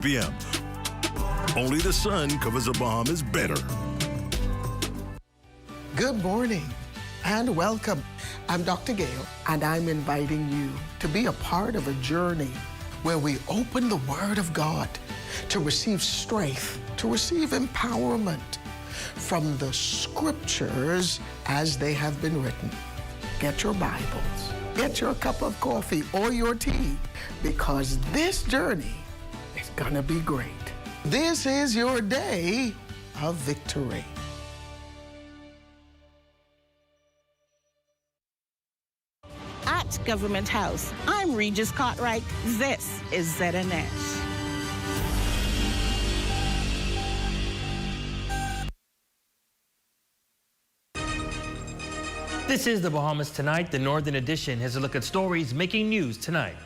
p.m. Only the sun covers the Bahamas better. Good morning and welcome. I'm Dr. Gail, and I'm inviting you to be a part of a journey where we open the Word of God to receive strength, to receive empowerment from the Scriptures as they have been written. Get your Bibles, get your cup of coffee or your tea, because this journey is gonna be great. This is your day of victory. At Government House, I'm Regis Cartwright. This is ZNS. This is the Bahamas Tonight. The Northern Edition has a look at stories making news tonight.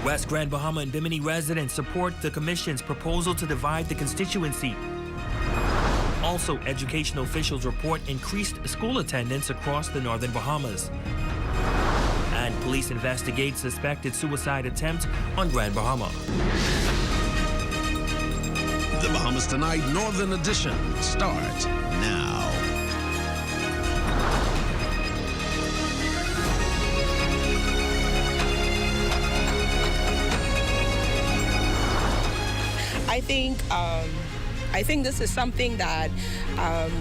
West Grand Bahama and Bimini residents support the Commission's proposal to divide the constituency. Also, educational officials report increased school attendance across the Northern Bahamas. And police investigate suspected suicide attempt on Grand Bahama. The Bahamas Tonight Northern Edition starts now. I think this is something that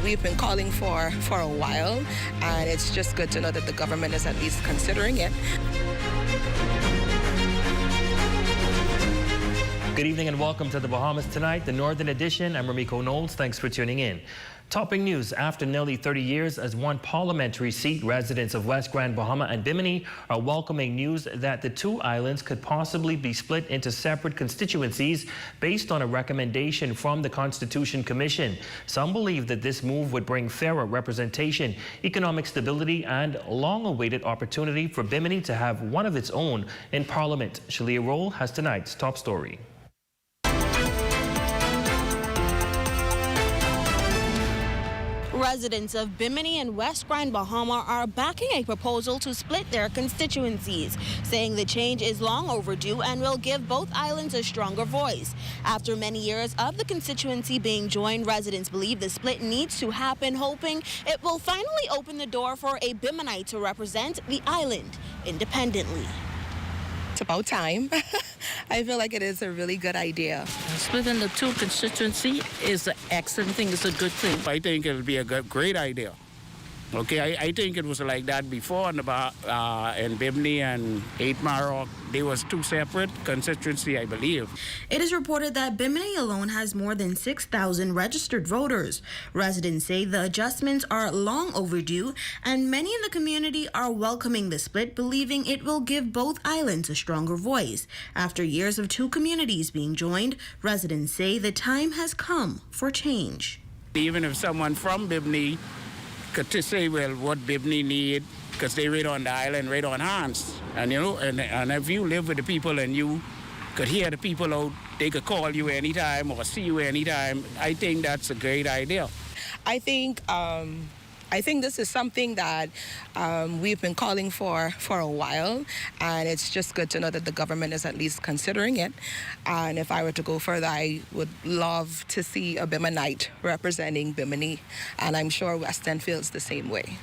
we've been calling for a while, and it's just good to know that the government is at least considering it. Good evening and welcome to the Bahamas Tonight, the Northern Edition. I'm Ramiko Knowles. Thanks for tuning in. Topping news, after nearly 30 years as one parliamentary seat, residents of West Grand Bahama and Bimini are welcoming news that the two islands could possibly be split into separate constituencies based on a recommendation from the Constitution Commission. Some believe that this move would bring fairer representation, economic stability, and long-awaited opportunity for Bimini to have one of its own in Parliament. Shalia Roll has tonight's top story. Residents of Bimini and West Grand Bahama are backing a proposal to split their constituencies, saying the change is long overdue and will give both islands a stronger voice. After many years of the constituency being joined, residents believe the split needs to happen, hoping it will finally open the door for a Biminite to represent the island independently. It's about time. I feel like it is a really good idea. Splitting the two constituency is an excellent thing. It's a good thing. I think it'll be a great idea. Okay, I think it was like that before in Bimini and 8 Mile. They was two separate constituency, I believe. It is reported that Bimini alone has more than 6,000 registered voters. Residents say the adjustments are long overdue, and many in the community are welcoming the split, believing it will give both islands a stronger voice. After years of two communities being joined, residents say the time has come for change. Even if someone from Bimini could to say, well, what Bimini need, because they right on the island, right on Hans. And you know, and if you live with the people and you could hear the people out, they could call you anytime or see you anytime. I think that's a great idea. I think this is something that we've been calling for a while, and it's just good to know that the government is at least considering it. And if I were to go further, I would love to see a Biminite representing Bimini, and I'm sure West End feels the same way.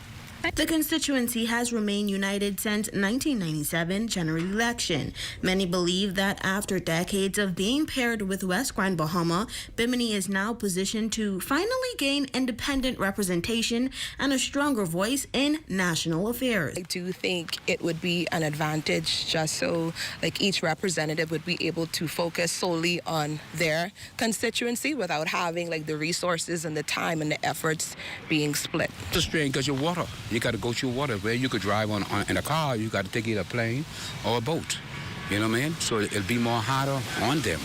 The constituency has remained united since 1997 general election. Many believe that after decades of being paired with West Grand Bahama, Bimini is now positioned to finally gain independent representation and a stronger voice in national affairs. I do think it would be an advantage just so like each representative would be able to focus solely on their constituency without having like the resources and the time and the efforts being split. It's strange because your water. You got to go through water where you could drive on in a car. You got to take either a plane or a boat. You know what I mean? So it'll be more harder on them.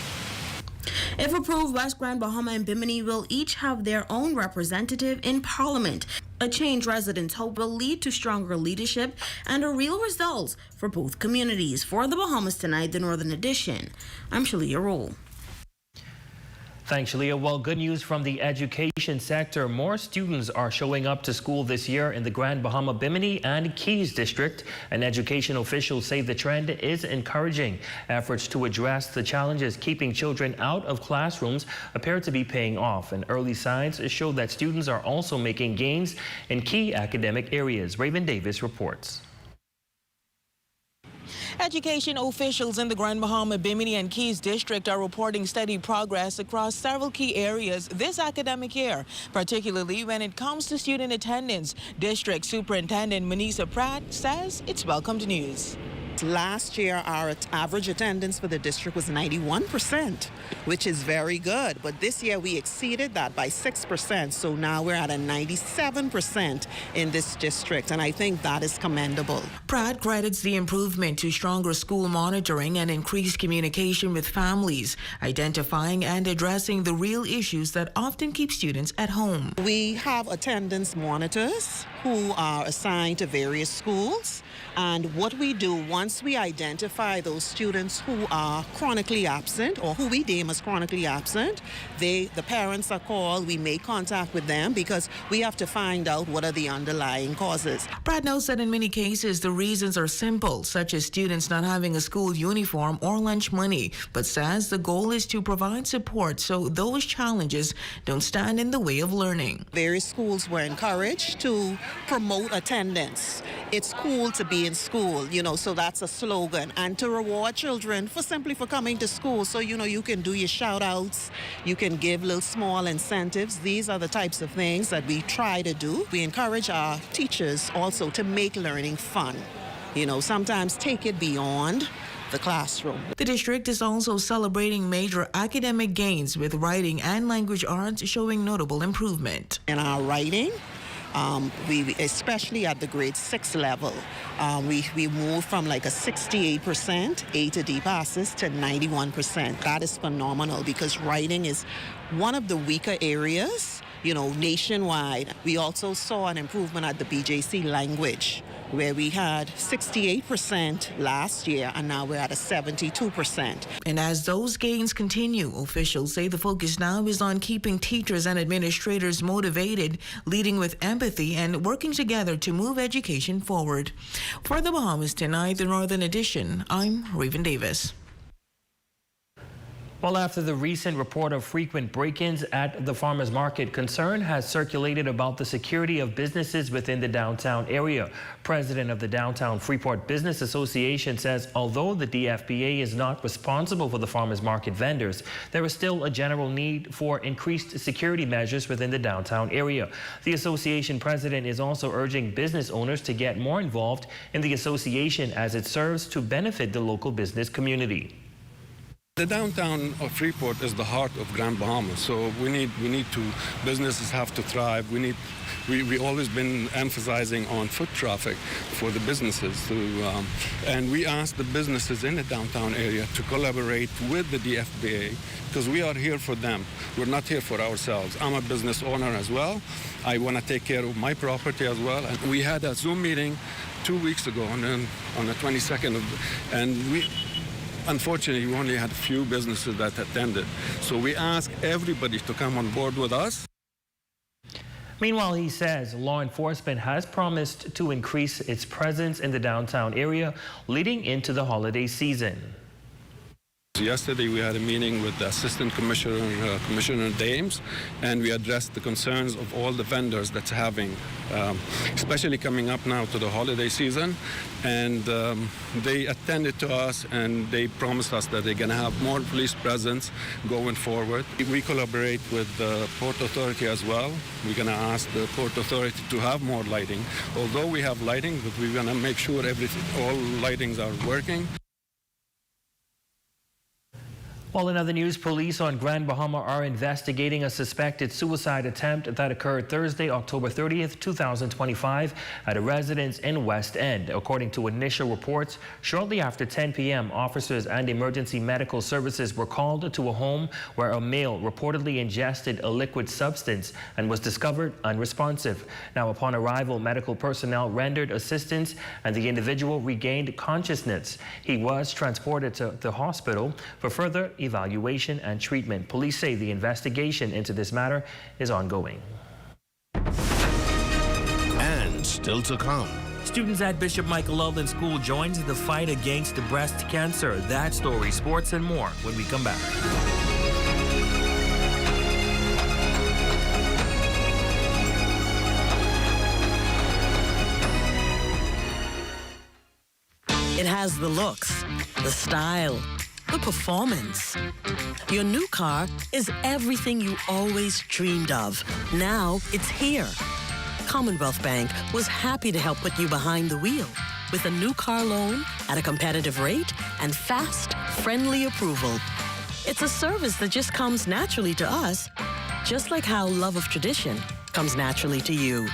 If approved, West Grand Bahama and Bimini will each have their own representative in Parliament. A change residents hope will lead to stronger leadership and a real results for both communities. For the Bahamas Tonight, the Northern Edition, I'm Shalia Roll. Thanks, Shalia. Well, good news from the education sector. More students are showing up to school this year in the Grand Bahama, Bimini and Keys district, and education officials say the trend is encouraging. Efforts to address the challenges keeping children out of classrooms appear to be paying off, and early signs show that students are also making gains in key academic areas. Raven Davis reports. Education officials in the Grand Bahama, Bimini and Keys district are reporting steady progress across several key areas this academic year, particularly when it comes to student attendance. District Superintendent Manisa Pratt says it's welcomed news. Last year, our average attendance for the district was 91%, which is very good. But this year, we exceeded that by 6%. So now we're at a 97% in this district, and I think that is commendable. Pratt credits the improvement to stronger school monitoring and increased communication with families, identifying and addressing the real issues that often keep students at home. We have attendance monitors who are assigned to various schools. And what we do, once we identify those students who are chronically absent or who we deem as chronically absent, the parents are called, we make contact with them because we have to find out what are the underlying causes. Pratt notes that in many cases, the reasons are simple, such as students not having a school uniform or lunch money, but says the goal is to provide support so those challenges don't stand in the way of learning. Various schools were encouraged to promote attendance. It's cool to be in school, so that's a slogan, and to reward children for coming to school. So, you can do your shout outs, you can give little small incentives. These are the types of things that we try to do. We encourage our teachers also to make learning fun, sometimes take it beyond the classroom. The district is also celebrating major academic gains with writing and language arts showing notable improvement. In our writing, we especially at the grade 6 level, we moved from like a 68% A to D passes to 91%. That is phenomenal because writing is one of the weaker areas, nationwide. We also saw an improvement at the BJC language, where we had 68% last year, and now we're at a 72%. And as those gains continue, officials say the focus now is on keeping teachers and administrators motivated, leading with empathy, and working together to move education forward. For the Bahamas Tonight, the Northern Edition, I'm Raven Davis. Well, after the recent report of frequent break-ins at the farmers market, concern has circulated about the security of businesses within the downtown area. President of the Downtown Freeport Business Association says although the DFBA is not responsible for the farmers market vendors, there is still a general need for increased security measures within the downtown area. The association president is also urging business owners to get more involved in the association as it serves to benefit the local business community. The downtown of Freeport is the heart of Grand Bahama, so businesses have to thrive. We always been emphasizing on foot traffic for the businesses, and we ask the businesses in the downtown area to collaborate with the DFBA because we are here for them. We're not here for ourselves. I'm a business owner as well. I want to take care of my property as well. And we had a Zoom meeting 2 weeks ago on the 22nd, unfortunately, we only had a few businesses that attended. So we ask everybody to come on board with us. Meanwhile, he says law enforcement has promised to increase its presence in the downtown area leading into the holiday season. Yesterday, we had a meeting with the Assistant Commissioner, Commissioner Dames, and we addressed the concerns of all the vendors that's having, especially coming up now to the holiday season. And they attended to us, and they promised us that they're going to have more police presence going forward. We collaborate with the Port Authority as well. We're going to ask the Port Authority to have more lighting. Although we have lighting, but we're going to make sure all lightings are working. Well, in other news, police on Grand Bahama are investigating a suspected suicide attempt that occurred Thursday, October 30th, 2025 at a residence in West End. According to initial reports, shortly after 10 p.m., officers and emergency medical services were called to a home where a male reportedly ingested a liquid substance and was discovered unresponsive. Now, upon arrival, medical personnel rendered assistance and the individual regained consciousness. He was transported to the hospital for further evaluation and treatment. Police say the investigation into this matter is ongoing. And still to come. Students at Bishop Michael Eldon School joins the fight against breast cancer. That story, sports, and more when we come back. It has the looks, the style, the performance. Your new car is everything you always dreamed of. Now it's here. Commonwealth Bank was happy to help put you behind the wheel with a new car loan at a competitive rate and fast, friendly approval. It's a service that just comes naturally to us, just like how love of tradition comes naturally to you.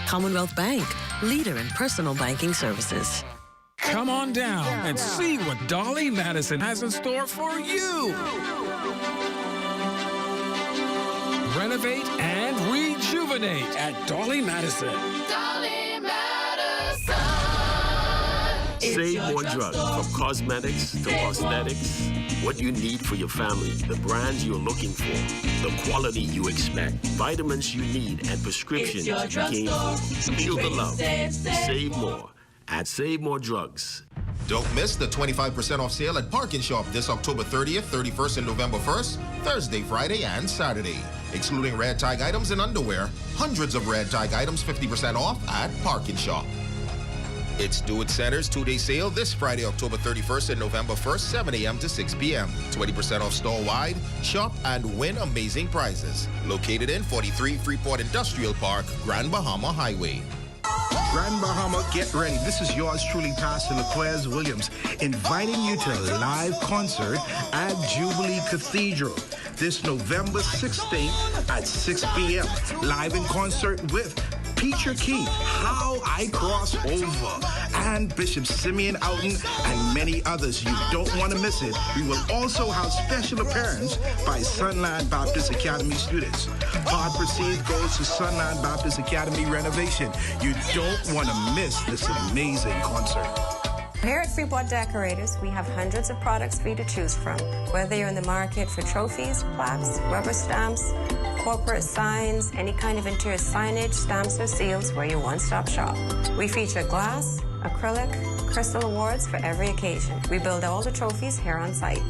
Commonwealth Bank, leader in personal banking services. Come on down and see what Dolly Madison has in store for you. Renovate and rejuvenate at Dolly Madison. Dolly Madison. Save more drugs, from cosmetics to prosthetics. What you need for your family, the brands you're looking for, the quality you expect, vitamins you need, and prescriptions you gain. Feel the love. Save more at Save More Drugs. Don't miss the 25% off sale at Park & Shop this October 30th, 31st, and November 1st, Thursday, Friday, and Saturday. Excluding red tag items and underwear, hundreds of red tag items 50% off at Park & Shop. It's Do It Center's two-day sale this Friday, October 31st and November 1st, 7 a.m. to 6 p.m. 20% off store-wide. Shop and win amazing prizes. Located in 43 Freeport Industrial Park, Grand Bahama Highway. Grand Bahama, get ready. This is yours truly, Pastor LaQuez Williams, inviting you to a live concert at Jubilee Cathedral this November 16th at 6 p.m. Live in concert with Peter Key, How I Cross Over, and Bishop Simeon Outen, and many others. You don't want to miss it. We will also have special appearance by Sunland Baptist Academy students. Part proceeds goes to Sunland Baptist Academy renovation. You don't want to miss this amazing concert. Here at Freeport Decorators, we have hundreds of products for you to choose from. Whether you're in the market for trophies, plaques, rubber stamps, corporate signs, any kind of interior signage, stamps, or seals, we're your one-stop shop. We feature glass, acrylic, crystal awards for every occasion. We build all the trophies here on site.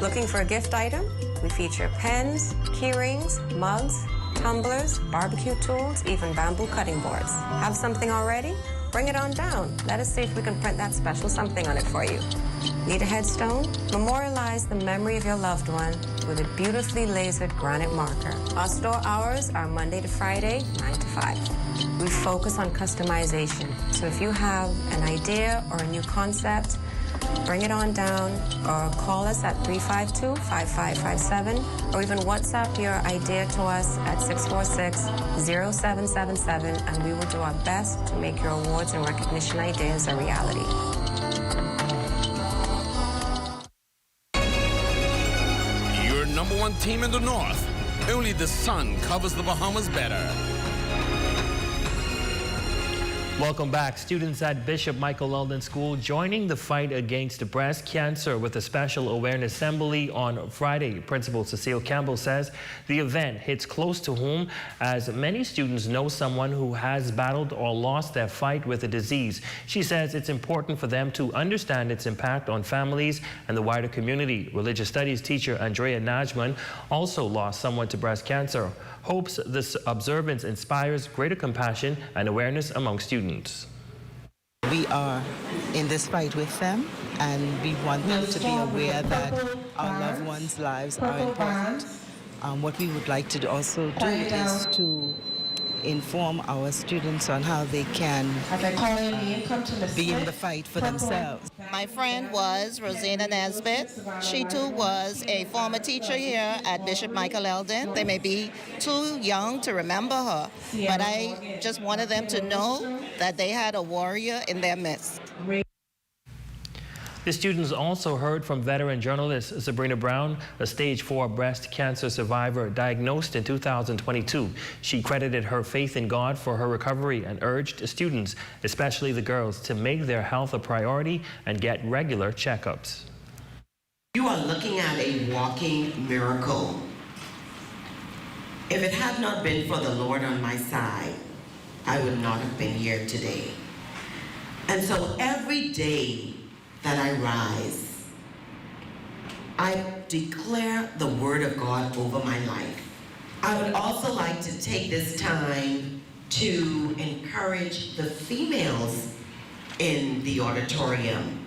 Looking for a gift item? We feature pens, key rings, mugs, tumblers, barbecue tools, even bamboo cutting boards. Have something already? Bring it on down. Let us see if we can print that special something on it for you. Need a headstone? Memorialize the memory of your loved one with a beautifully lasered granite marker. Our store hours are Monday to Friday, 9 to 5. We focus on customization. So if you have an idea or a new concept, bring it on down or call us at 352-5557 or even WhatsApp your idea to us at 646-0777 and we will do our best to make your awards and recognition ideas a reality. Your number one team in the North. Only the sun covers the Bahamas better. Welcome back. Students at Bishop Michael Eldon School joining the fight against breast cancer with a special awareness assembly on Friday. Principal Cecile Campbell says the event hits close to home as many students know someone who has battled or lost their fight with the disease. She says it's important for them to understand its impact on families and the wider community. Religious studies teacher Andrea Najman also lost someone to breast cancer. Hopes this observance inspires greater compassion and awareness among students. We are in this fight with them, and we want them to be aware that our loved ones' lives are important. What we would like to also do is to inform our students on how they can be in the fight for themselves. My friend was Rosina Nesbitt. She too was a former teacher here at Bishop Michael Eldon. They may be too young to remember her, but I just wanted them to know that they had a warrior in their midst. The students also heard from veteran journalist Sabrina Brown, a stage 4 breast cancer survivor diagnosed in 2022. She credited her faith in God for her recovery and urged students, especially the girls, to make their health a priority and get regular checkups. You are looking at a walking miracle. If it had not been for the Lord on my side, I would not have been here today. And so every day that I rise, I declare the word of God over my life. I would also like to take this time to encourage the females in the auditorium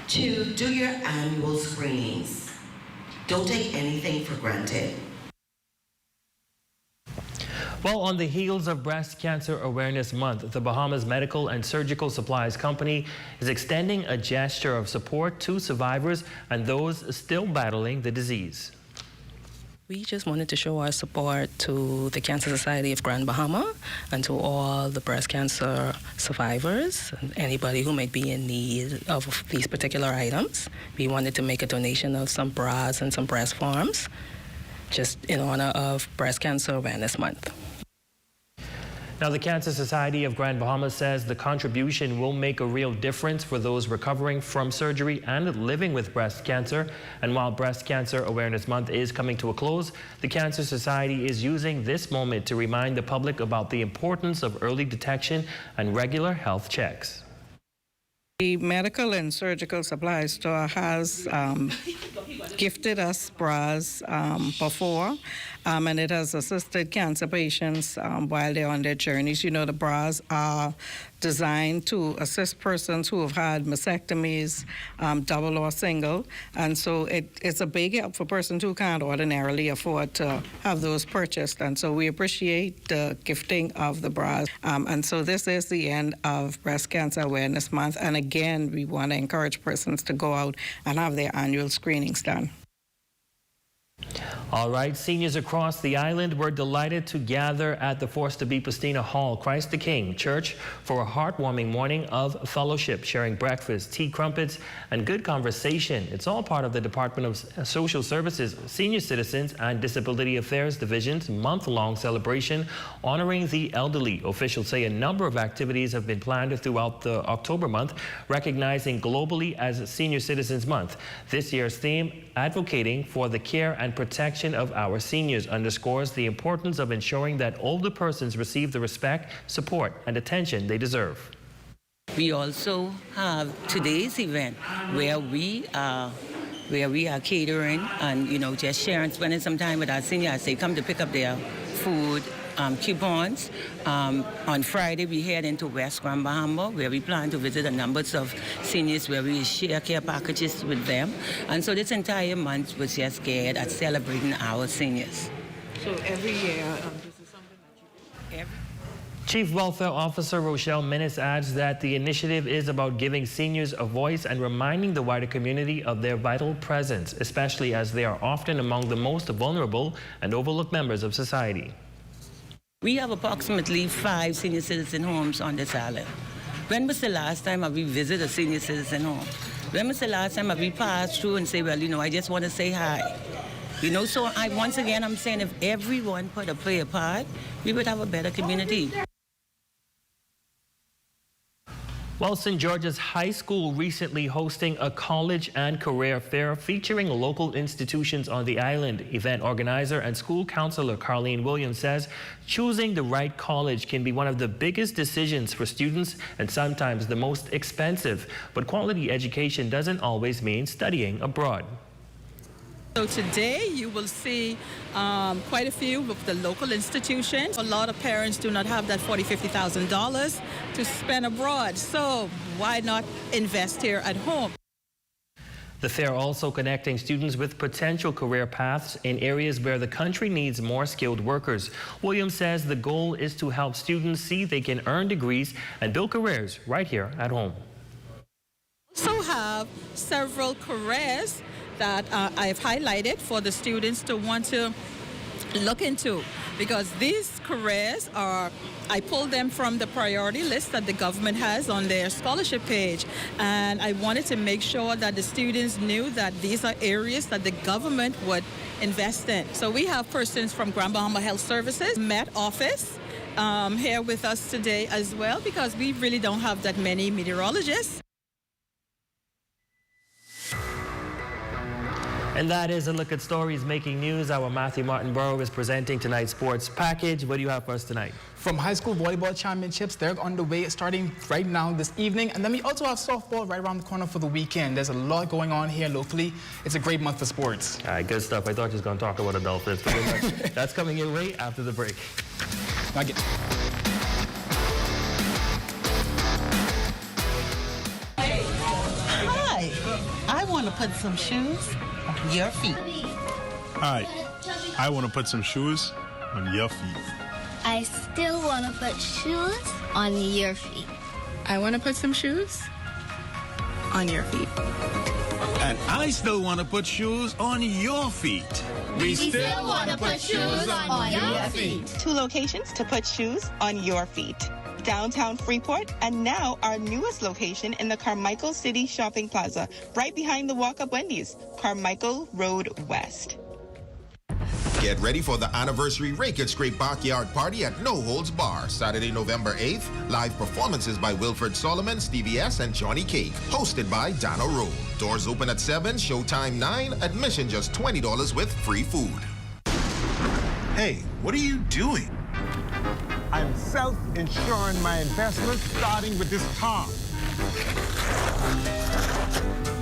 to do your annual screenings. Don't take anything for granted. Well, on the heels of Breast Cancer Awareness Month, the Bahamas Medical and Surgical Supplies Company is extending a gesture of support to survivors and those still battling the disease. We just wanted to show our support to the Cancer Society of Grand Bahama and to all the breast cancer survivors and anybody who might be in need of these particular items. We wanted to make a donation of some bras and some breast forms just in honor of Breast Cancer Awareness Month. Now, the Cancer Society of Grand Bahama says the contribution will make a real difference for those recovering from surgery and living with breast cancer. And while Breast Cancer Awareness Month is coming to a close, the Cancer Society is using this moment to remind the public about the importance of early detection and regular health checks. The Medical and Surgical Supply Store has gifted us bras before, and it has assisted cancer patients while they're on their journeys. You know, the bras are designed to assist persons who have had mastectomies, double or single, and so it's a big help for persons who can't ordinarily afford to have those purchased, and so we appreciate the gifting of the bras. And so this is the end of Breast Cancer Awareness Month, and again, we want to encourage persons to go out and have their annual screenings done. All right, seniors across the island were delighted to gather at the Forster B. Pastina Hall Christ the King Church for a heartwarming morning of fellowship, sharing breakfast, tea, crumpets, and good conversation. It's all part of the Department of Social Services, Senior Citizens and Disability Affairs Division's month-long celebration honoring the elderly. Officials say a number of activities have been planned throughout the October month, recognizing globally as Senior Citizens Month. This year's theme, advocating for the care and protection of our seniors, underscores the importance of ensuring that older persons receive the respect, support, and attention they deserve. We also have today's event where we are catering and, you know, just sharing, spending some time with our seniors. They come to pick up their food, coupons. On Friday, we head into West Grand Bahama, where we plan to visit a number of seniors where we share care packages with them. And so this entire month was just geared at celebrating our seniors. So every year, this is something that you do? Chief Welfare Officer Rochelle Menace adds that the initiative is about giving seniors a voice and reminding the wider community of their vital presence, especially as they are often among the most vulnerable and overlooked members of society. We have approximately 5 senior citizen homes on this island. When was the last time have we visited a senior citizen home? When was the last time have we passed through and say, well, you know, I just want to say hi? You know, so once again, I'm saying if everyone play a part, we would have a better community. Well, St. George's High School recently hosting a college and career fair featuring local institutions on the island. Event organizer and school counselor Carleen Williams says choosing the right college can be one of the biggest decisions for students and sometimes the most expensive. But quality education doesn't always mean studying abroad. So today you will see quite a few of the local institutions. A lot of parents do not have that $40,000, $50,000 to spend abroad. So why not invest here at home? The fair also connecting students with potential career paths in areas where the country needs more skilled workers. Williams says the goal is to help students see they can earn degrees and build careers right here at home. Also have several careers that I've highlighted for the students to want to look into, because these careers are, I pulled them from the priority list that the government has on their scholarship page, and I wanted to make sure that the students knew that these are areas that the government would invest in. So we have persons from Grand Bahama Health Services, Met Office, here with us today as well, because we really don't have that many meteorologists. And that is a look at stories making news. Our Matthew Martin Burrow is presenting tonight's sports package. What do you have for us tonight? From high school volleyball championships, they're on the way starting right now this evening. And then we also have softball right around the corner for the weekend. There's a lot going on here locally. It's a great month for sports. All right, good stuff. I thought you was going to talk about the Dolphins, but that's coming your way after the break. Hi, I want to put some shoes on your feet. Hi, I want to put some shoes on your feet. I still want to put shoes on your feet. I want to put some shoes on your feet. And I still want to put shoes on your feet. We still want to put shoes on your feet. 2 locations to put shoes on your feet. Downtown Freeport, and now our newest location in the Carmichael City Shopping Plaza, right behind the Walk-Up Wendy's, Carmichael Road West. Get ready for the anniversary Rake It Scrape Backyard Party at No Holds Bar, Saturday, November 8th. Live performances by Wilfred Solomon, Stevie S, and Johnny Cake. Hosted by Dana Rowe. Doors open at 7, showtime 9, admission just $20 with free food. Hey, what are you doing? I'm self-insuring my investments, starting with this tarp.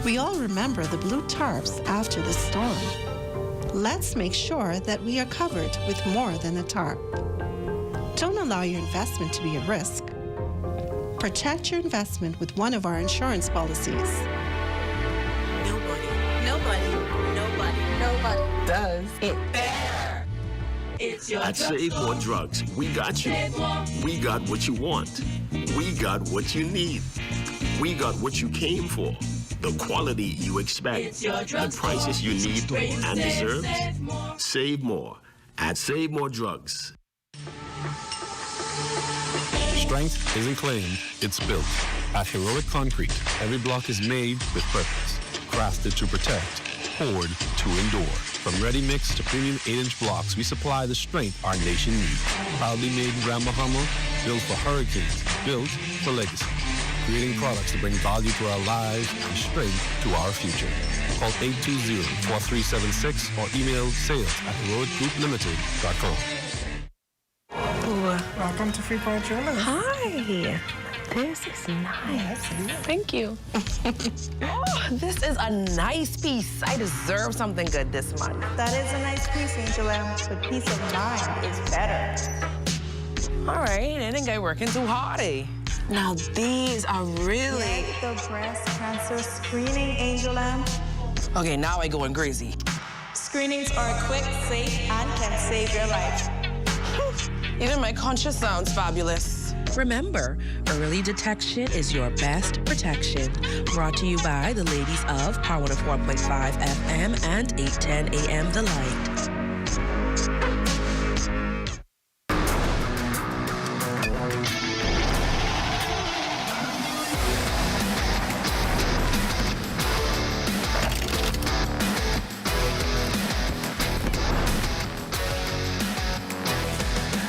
We all remember the blue tarps after the storm. Let's make sure that we are covered with more than a tarp. Don't allow your investment to be at risk. Protect your investment with one of our insurance policies. Nobody does it better. At Save More Drugs, we got you. We got what you want. We got what you need. We got what you came for. The quality you expect. The prices you need and deserve. Save more at Save More Drugs. Strength isn't claimed, it's built. At Heroic Concrete, every block is made with purpose. Crafted to protect, poured to endure. From ready-mix to premium 8-inch blocks, we supply the strength our nation needs. Proudly made in Grand Bahama, built for hurricanes, built for legacy. Creating products to bring value to our lives and strength to our future. Call 820-4376 or email sales@heroicgrouplimited.com. Welcome to Freeport Jewelers. Hi. This is nice. Thank you. Oh, this is a nice piece. I deserve something good this month. That is a nice piece, Angela, but peace of mind is better. All right, I think I'm working too hard. Now these are really... Get the breast cancer screening, Angela. Okay, now I going crazy. Screenings are quick, safe, and can save your life. Even my conscience sounds fabulous. Remember, early detection is your best protection. Brought to you by the ladies of Power 104.5 FM and 810 AM The Light.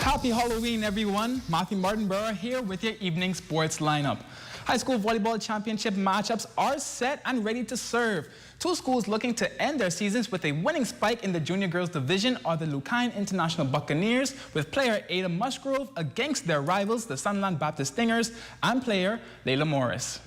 Happy Halloween, everyone. Matthew Martin Burrow here with your evening sports lineup. High school volleyball championship matchups are set and ready to serve. 2 schools looking to end their seasons with a winning spike in the junior girls division are the Lucine International Buccaneers with player Ada Musgrove against their rivals, the Sunland Baptist Stingers, and player Layla Morris.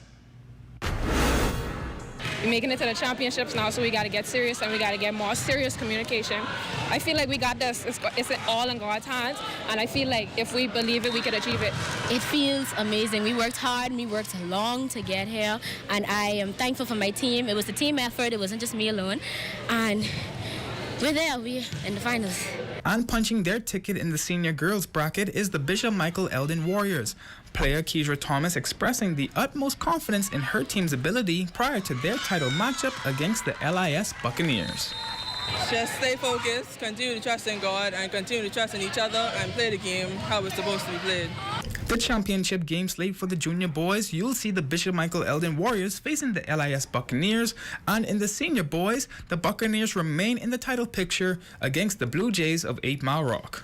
We're making it to the championships now, so we got to get serious and we got to get more serious communication. I feel like we got this. It's all in God's hands, and I feel like if we believe it, we could achieve it. It feels amazing. We worked hard and we worked long to get here, and I am thankful for my team. It was a team effort. It wasn't just me alone, and we're there. We're in the finals. And punching their ticket in the senior girls bracket is the Bishop Michael Eldon Warriors. Player Keisha Thomas expressing the utmost confidence in her team's ability prior to their title matchup against the LIS Buccaneers. Just stay focused, continue to trust in God, and continue to trust in each other and play the game how it's supposed to be played. The championship game slate for the junior boys, you'll see the Bishop Michael Eldon Warriors facing the LIS Buccaneers, and in the senior boys, the Buccaneers remain in the title picture against the Blue Jays of 8 Mile Rock.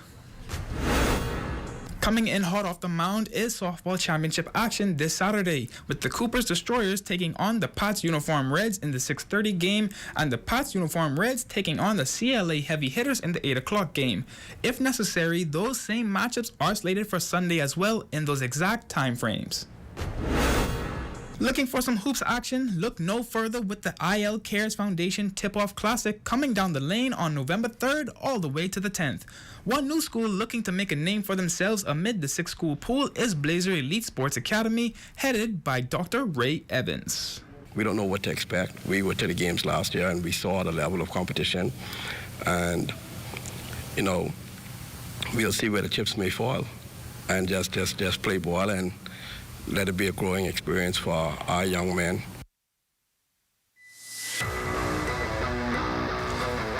Coming in hot off the mound is softball championship action this Saturday, with the Coopers Destroyers taking on the Pats Uniform Reds in the 6:30 game, and the Pats Uniform Reds taking on the CLA Heavy Hitters in the 8 o'clock game. If necessary, those same matchups are slated for Sunday as well in those exact time frames. Looking for some hoops action? Look no further with the IL Cares Foundation Tip-Off Classic coming down the lane on November 3rd all the way to the 10th. One new school looking to make a name for themselves amid the 6-school pool is Blazer Elite Sports Academy, headed by Dr. Ray Evans. We don't know what to expect. We went to the games last year and we saw the level of competition. And, you know, we'll see where the chips may fall. And just play ball and let it be a growing experience for our young men.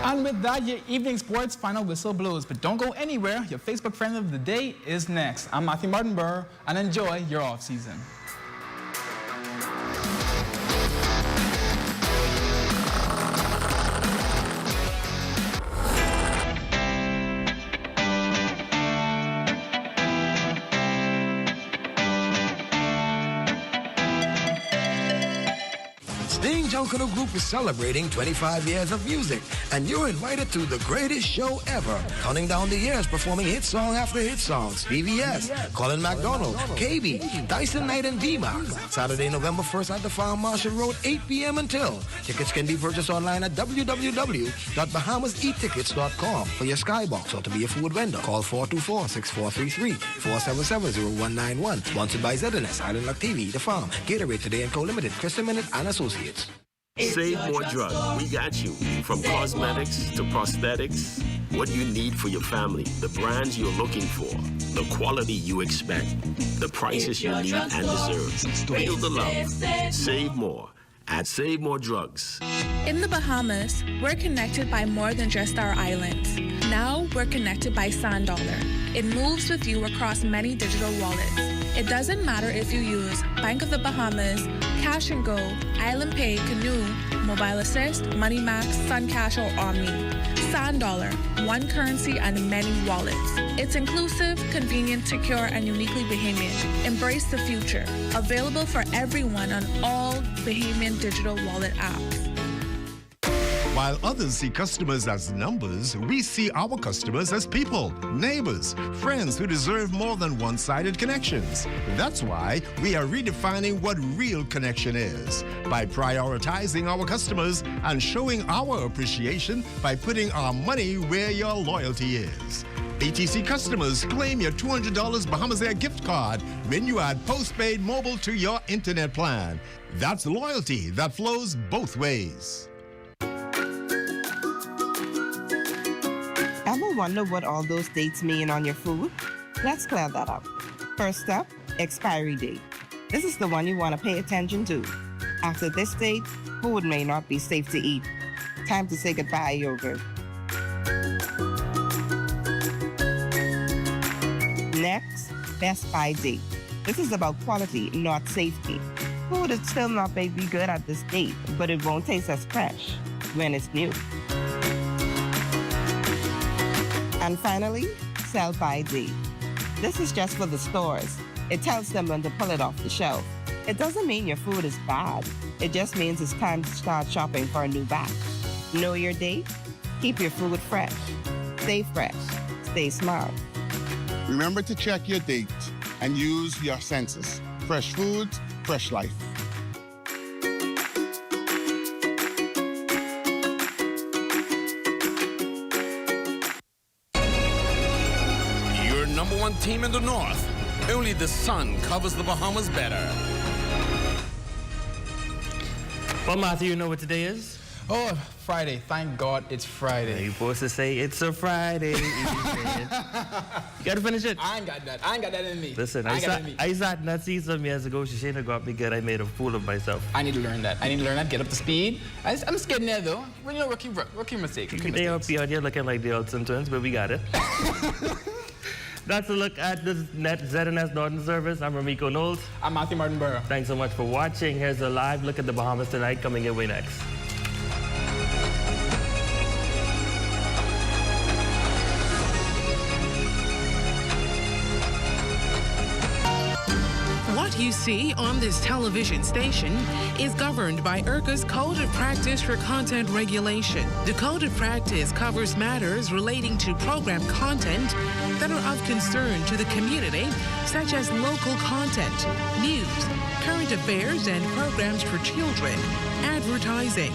And with that, your evening sports final whistle blows. But don't go anywhere. Your Facebook friend of the day is next. I'm Matthew Martin Burr, and enjoy your off season. Sting Junkanoo Group is celebrating 25 years of music, and you're invited to the greatest show ever. Counting down the years, performing hit song after hit songs. VVS, Colin McDonald, KB, Dyson Knight, and D-Mac. Saturday, November 1st at the Farm Marshall Road, 8 p.m. until. Tickets can be purchased online at www.bahamaseattickets.com for your skybox or to be a food vendor. Call 424-6433, 477-0191. Sponsored by ZNS, Island Luck TV, The Farm, Gatorade Today & Co. Limited, Kristen Minute, and Associates. Save more drugs. We got you. From cosmetics to prosthetics, what you need for your family, the brands you're looking for, the quality you expect, the prices you need and deserve. Feel the love. Save more at Save More Drugs. In the Bahamas, we're connected by more than just our islands. Now we're connected by Sand Dollar. It moves with you across many digital wallets. It doesn't matter if you use Bank of the Bahamas, Cash and Go, Island Pay, Canoe, Mobile Assist, MoneyMax, SunCash, or Omni. Sand Dollar, one currency and many wallets. It's inclusive, convenient, secure, and uniquely Bahamian. Embrace the future. Available for everyone on all Bahamian digital wallet apps. While others see customers as numbers, we see our customers as people, neighbors, friends who deserve more than one-sided connections. That's why we are redefining what real connection is by prioritizing our customers and showing our appreciation by putting our money where your loyalty is. ATC customers, claim your $200 Bahamas Air gift card when you add postpaid mobile to your internet plan. That's loyalty that flows both ways. Ever wonder what all those dates mean on your food? Let's clear that up. First up, expiry date. This is the one you want to pay attention to. After this date, food may not be safe to eat. Time to say goodbye, yogurt. Next, best by date. This is about quality, not safety. Food is still not may be good at this date, but it won't taste as fresh when it's new. And finally, sell-by date. This is just for the stores. It tells them when to pull it off the shelf. It doesn't mean your food is bad. It just means it's time to start shopping for a new batch. Know your date? Keep your food fresh. Stay fresh. Stay smart. Remember to check your date and use your senses. Fresh food, fresh life. Number one team in the north. Only the sun covers the Bahamas better. Well, Matthew, you know what today is? Oh, Friday. Thank God it's Friday. You're supposed to say it's a Friday. You gotta finish it. I ain't got that in me. Listen, I sat Nazi some years ago. Shashena got me good. I made a fool of myself. I need to learn that. Get up to speed. I'm scared there though. Well, you know, rookie mistake. They are out here looking like the Olsen twins, but we got it. That's a look at the ZNS Northern Service. I'm Ramiko Knowles. I'm Matthew Martin Burr. Thanks so much for watching. Here's a live look at the Bahamas tonight coming your way next. you see on this television station is governed by IRCA's Code of Practice for Content Regulation. The Code of Practice covers matters relating to program content that are of concern to the community, such as local content, news, current affairs, and programs for children, advertising,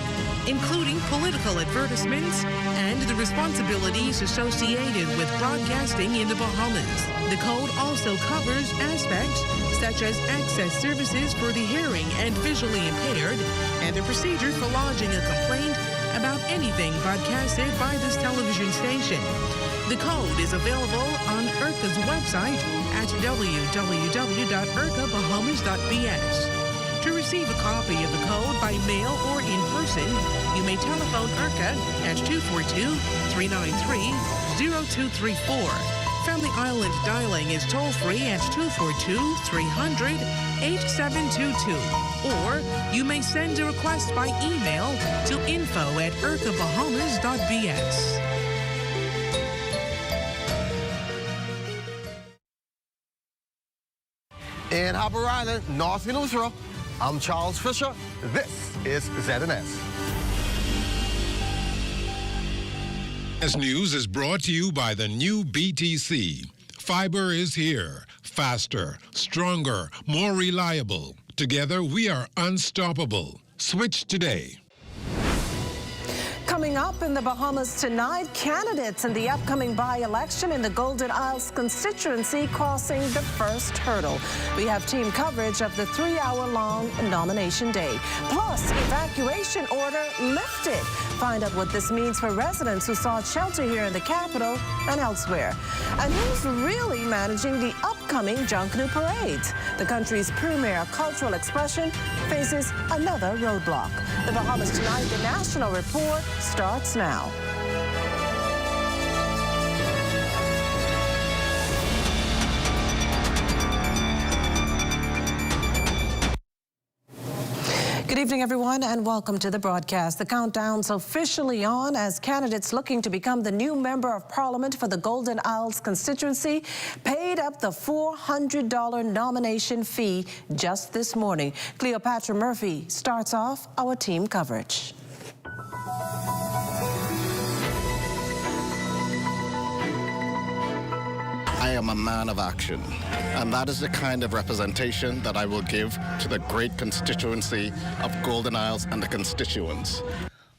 including political advertisements, and the responsibilities associated with broadcasting in the Bahamas. The code also covers aspects such as access services for the hearing and visually impaired, and the procedure for lodging a complaint about anything broadcasted by this television station. The code is available on IRCA's website at www.ircabahamas.bs. To receive a copy of the code by mail or in person, you may telephone IRCA at 242-393-0234. Family Island dialing is toll-free at 242-300-8722. Or you may send a request by email to info@ircabahamas.bs. In Harbour Island, North Minnesota, I'm Charles Fisher. This is ZNS. This news is brought to you by the new BTC. Fiber is here. Faster, stronger, more reliable. Together, we are unstoppable. Switch today. Coming up in the Bahamas tonight, candidates in the upcoming by-election in the Golden Isles constituency crossing the first hurdle. We have team coverage of the 3-hour-long nomination day. Plus, evacuation order lifted. Find out what this means for residents who sought shelter here in the capital and elsewhere. And who's really managing the upcoming Junkanoo Parade? The country's premier cultural expression faces another roadblock. The Bahamas Tonight, the National Report, starts now. Good evening, everyone, and welcome to the broadcast. The countdown's officially on as candidates looking to become the new Member of Parliament for the Golden Isles constituency paid up the $400 nomination fee just this morning. Cleopatra Murphy starts off our team coverage. I am a man of action, and that is the kind of representation that I will give to the great constituency of Golden Isles and the constituents.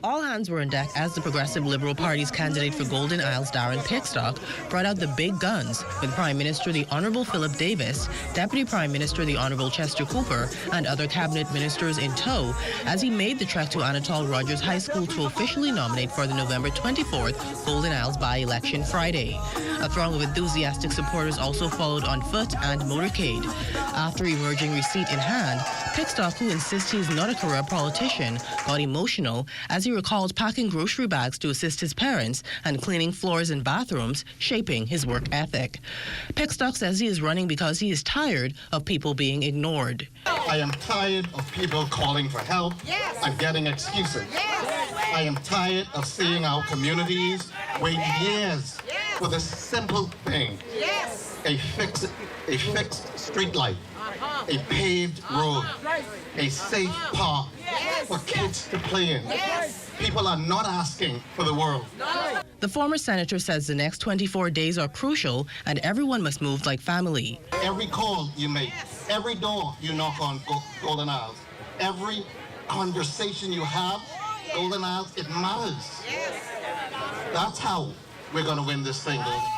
All hands were on deck as the Progressive Liberal Party's candidate for Golden Isles, Darren Pickstock, brought out the big guns with Prime Minister the Honourable Philip Davis, Deputy Prime Minister the Honourable Chester Cooper, and other cabinet ministers in tow as he made the trek to Anatole Rogers High School to officially nominate for the November 24th Golden Isles by-election Friday. A throng of enthusiastic supporters also followed on foot and motorcade. After emerging receipt in hand, Pickstock, who insists he's not a career politician, got emotional as he recalled packing grocery bags to assist his parents and cleaning floors and bathrooms, shaping his work ethic. Pickstock says he is running because he is tired of people being ignored. I am tired of people calling for help and getting excuses. I am tired of seeing our communities wait years for the simple thing. A fixed street light, a paved road, a safe park for kids to play in. People are not asking for the world. The former senator says the next 24 days are crucial and everyone must move like family. Every call you make, every door you knock on Golden Isles, every conversation you have, Golden Isles, it matters. That's how we're going to win this thing, Golden Isles.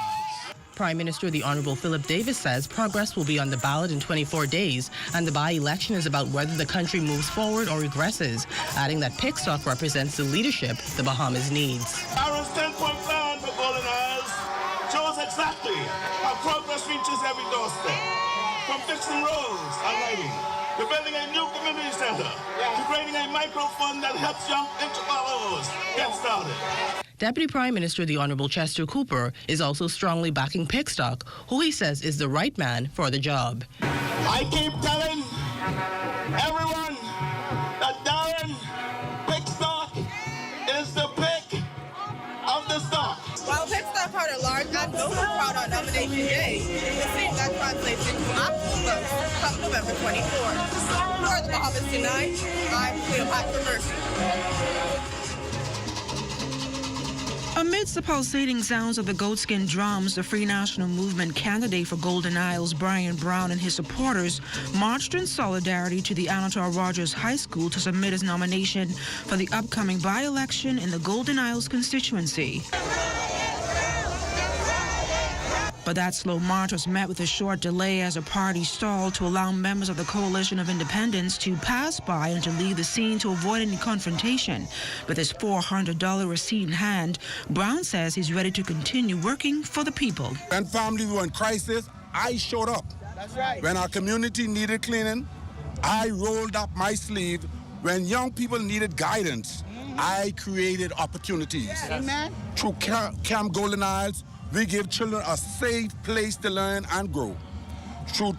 Prime Minister the Honourable Philip Davis says progress will be on the ballot in 24 days and the by-election is about whether the country moves forward or regresses, adding that Pickstock represents the leadership the Bahamas needs. Darren's 10-point plan for Golden Isles shows exactly how progress reaches every doorstep. From fixing roads and lighting, to building a new community center, to creating a micro fund that helps young entrepreneurs get started. Deputy Prime Minister the Honourable Chester Cooper is also strongly backing Pickstock, who he says is the right man for the job. I keep telling everyone that Darren Pickstock is the pick of the stock. While Pittsburgh had a large and notable crowd on nomination day, the same that translates into actual votes come November 24th. For the Bahamas Tonight, I'm Cleopatra Murphy. Amidst the pulsating sounds of the goatskin drums, the Free National Movement candidate for Golden Isles, Brian Brown, and his supporters marched in solidarity to the Anatole Rogers High School to submit his nomination for the upcoming by-election in the Golden Isles constituency. But that slow march was met with a short delay as the party stalled to allow members of the Coalition of Independents to pass by and to leave the scene to avoid any confrontation. With his $400 receipt in hand, Brown says he's ready to continue working for the people. When families were in crisis, I showed up. That's right. When our community needed cleaning, I rolled up my sleeve. When young people needed guidance, I created opportunities. Yes. Amen. Through Camp Golden Isles, we give children a safe place to learn and grow. Through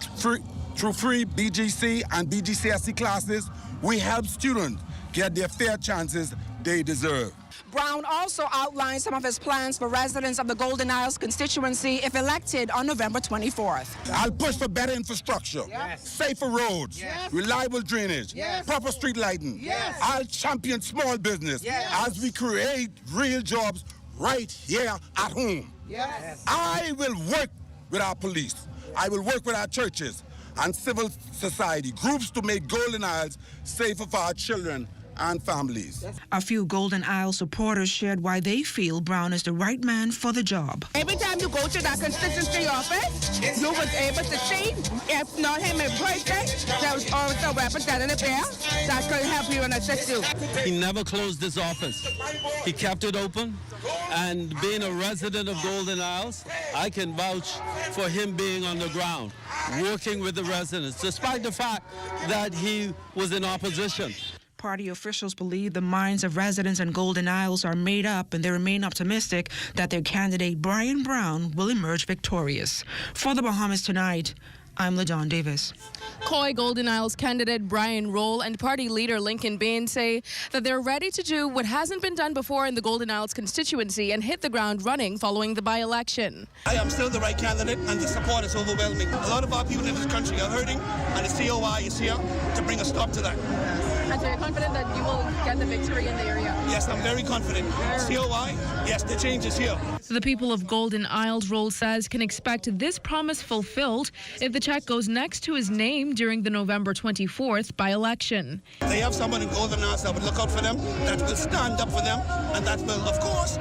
free BGC and BGCSE classes, we help students get their fair chances they deserve. Brown also outlined some of his plans for residents of the Golden Isles constituency if elected on November 24th. I'll push for better infrastructure, safer roads, reliable drainage, proper street lighting. I'll champion small business as we create real jobs right here at home. I will work with our police. I will work with our churches and civil society groups to make Golden Isles safer for our children and families. A few Golden Isles supporters shared why they feel Brown is the right man for the job. Every time you go to that constituency office, you was able to see, if not him in person, there was also a representative there that could help you and assist you. He never closed his office. He kept it open. And being a resident of Golden Isles, I can vouch for him being on the ground, working with the residents, despite the fact that he was in opposition. Party officials believe the minds of residents in Golden Isles are made up, and they remain optimistic that their candidate, Brian Brown, will emerge victorious. For the Bahamas Tonight, I'm LaDawn Davis. COI Golden Isles candidate Brian Roll and party leader Lincoln Bain say that they're ready to do what hasn't been done before in the Golden Isles constituency and hit the ground running following the by-election. I am still the right candidate and the support is overwhelming. A lot of our people in this country are hurting and the COI is here to bring a stop to that. And so you're confident that you will get the victory in the area? Yes, I'm very confident. COI, yes, the change is here. The people of Golden Isles, Roll says, can expect this promise fulfilled if the check goes next to his name during the November 24th by-election. They have someone in Golden Isles that will look out for them, that will stand up for them, and that will, of course,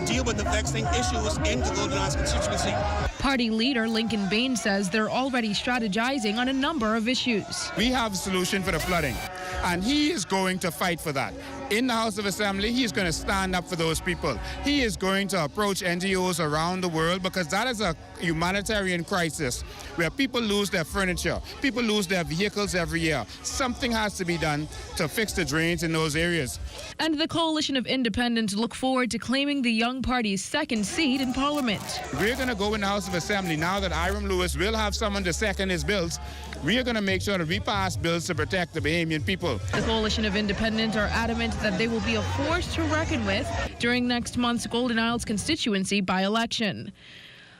deal with the vexing issues in the Golden Isles constituency. Party leader Lincoln Bain says they're already strategizing on a number of issues. We have a solution for the flooding, and he is going to fight for that. In the House of Assembly, he is going to stand up for those people. He is going to approach NGOs around the world because that is a humanitarian crisis where people lose their furniture, people lose their vehicles every year. Something has to be done to fix the drains in those areas. And the Coalition of Independents look forward to claiming the Young Party's second seat in Parliament. We're going to go in the House of Assembly now that Hiram Lewis will have someone to second his bills. We are going to make sure that we pass bills to protect the Bahamian people. The Coalition of Independents are adamant that they will be a force to reckon with during next month's Golden Isles constituency by-election.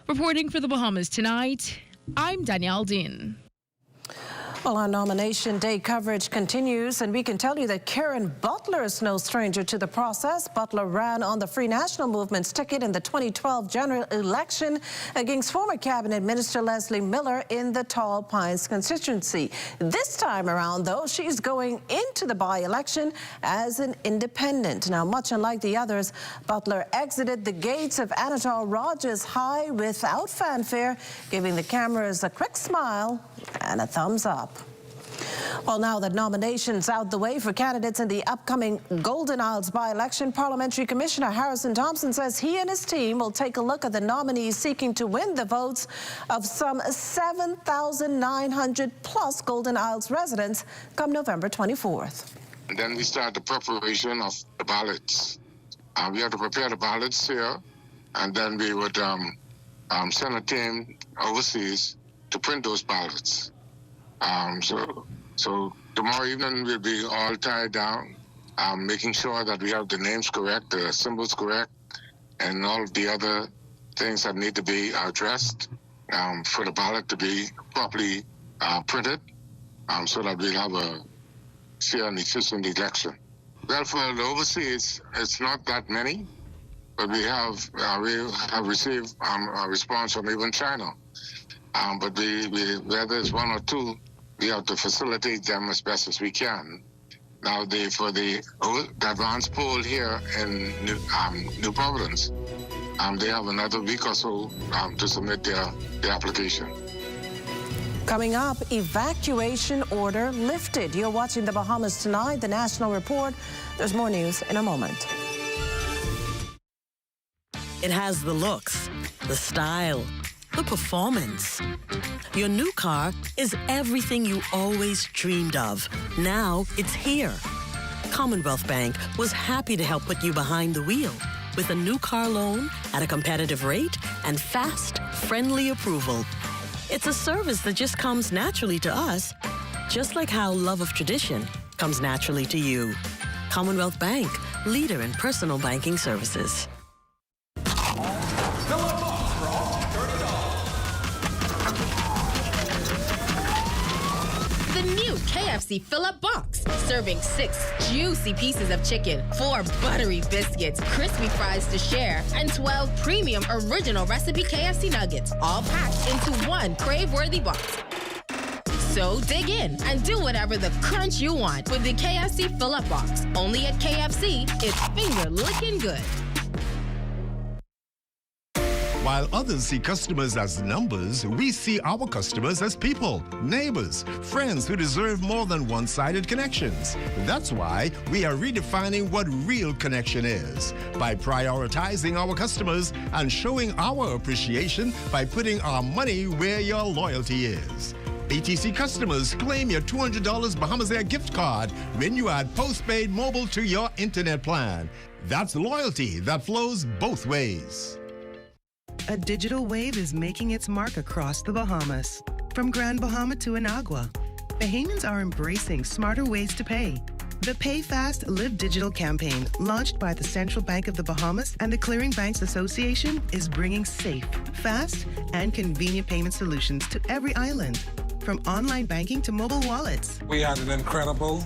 Reporting for the Bahamas Tonight, I'm Danielle Dean. Well, our nomination day coverage continues, and we can tell you that Karen Butler is no stranger to the process. Butler ran on the Free National Movement's ticket in the 2012 general election against former Cabinet Minister Leslie Miller in the Tall Pines constituency. This time around, though, she's going into the by-election as an independent. Now, much unlike the others, Butler exited the gates of Anatole Rogers High without fanfare, giving the cameras a quick smile and a thumbs up. Well, now that nominations out the way for candidates in the upcoming Golden Isles by-election, Parliamentary Commissioner Harrison Thompson says he and his team will take a look at the nominees seeking to win the votes of some 7,900 plus Golden Isles residents come November 24th. And then we start the preparation of the ballots. We have to prepare the ballots here, and then we would send a team overseas to print those ballots. So tomorrow evening we'll be all tied down, making sure that we have the names correct, the symbols correct, and all of the other things that need to be addressed for the ballot to be properly printed so that we'll have a fair and efficient election. Well, for the overseas, it's not that many, but we have received a response from even China. But where there's one or two, we have to facilitate them as best as we can. Now, for the advanced poll here in New Providence, they have another week or so to submit their application. Coming up, evacuation order lifted. You're watching the Bahamas Tonight, the National Report. There's more news in a moment. It has the looks, the style, the performance. Your new car is everything you always dreamed of. Now it's here. Commonwealth Bank was happy to help put you behind the wheel with a new car loan at a competitive rate and fast, friendly approval. It's a service that just comes naturally to us, just like how love of tradition comes naturally to you. Commonwealth Bank, leader in personal banking services. The new KFC Fill-Up Box, serving 6 juicy pieces of chicken, 4 buttery biscuits, crispy fries to share, and 12 premium original recipe KFC nuggets, all packed into one crave-worthy box. So dig in and do whatever the crunch you want with the KFC Fill-Up Box. Only at KFC, it's finger-licking good. While others see customers as numbers, we see our customers as people, neighbors, friends who deserve more than one-sided connections. That's why we are redefining what real connection is by prioritizing our customers and showing our appreciation by putting our money where your loyalty is. BTC customers, claim your $200 Bahamas Air gift card when you add postpaid mobile to your internet plan. That's loyalty that flows both ways. A digital wave is making its mark across the Bahamas. From Grand Bahama to Inagua, Bahamians are embracing smarter ways to pay. The Pay Fast, Live Digital campaign, launched by the Central Bank of the Bahamas and the Clearing Banks Association, is bringing safe, fast, and convenient payment solutions to every island, from online banking to mobile wallets. We had an incredible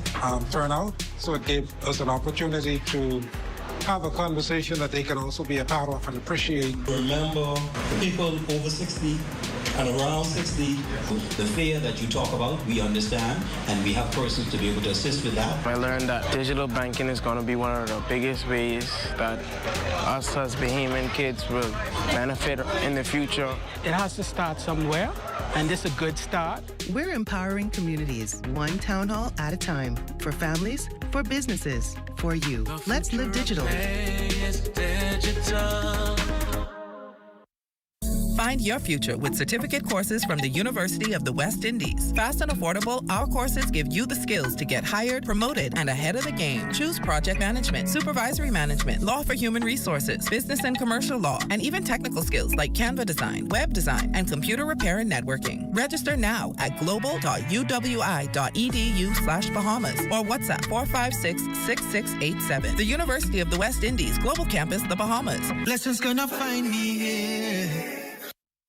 turnout, so it gave us an opportunity to have a conversation that they can also be a part of and appreciate. Remember, the people over 60 and around 60, the fear that you talk about, we understand, and we have persons to be able to assist with that. I learned that digital banking is going to be one of the biggest ways that us as Bahamian kids will benefit in the future. It has to start somewhere, and this is a good start. We're empowering communities, one town hall at a time, for families, for businesses, for you. Let's live digital. Find your future with certificate courses from the University of the West Indies. Fast and affordable, our courses give you the skills to get hired, promoted, and ahead of the game. Choose project management, supervisory management, law for human resources, business and commercial law, and even technical skills like Canva design, web design, and computer repair and networking. Register now at global.uwi.edu/Bahamas or WhatsApp 456-6687. The University of the West Indies, Global Campus, the Bahamas. Blessings gonna find me here.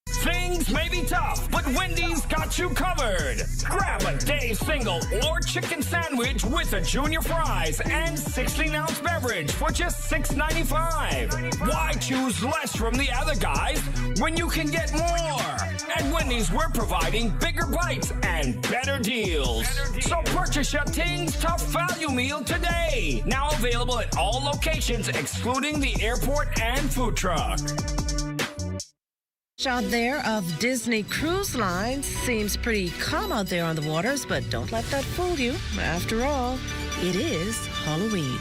Things may be tough, but Wendy's got you covered. Grab a Dave's single or chicken sandwich with a junior fries and 16-ounce beverage for just $6.95. Why choose less from the other guys when you can get more? At Wendy's, we're providing bigger bites and better deals. So purchase your Tings Tough Value Meal today. Now available at all locations, excluding the airport and food truck. Shot there of Disney Cruise Line. Seems pretty calm out there on the waters, but don't let that fool you. After all, it is Halloween.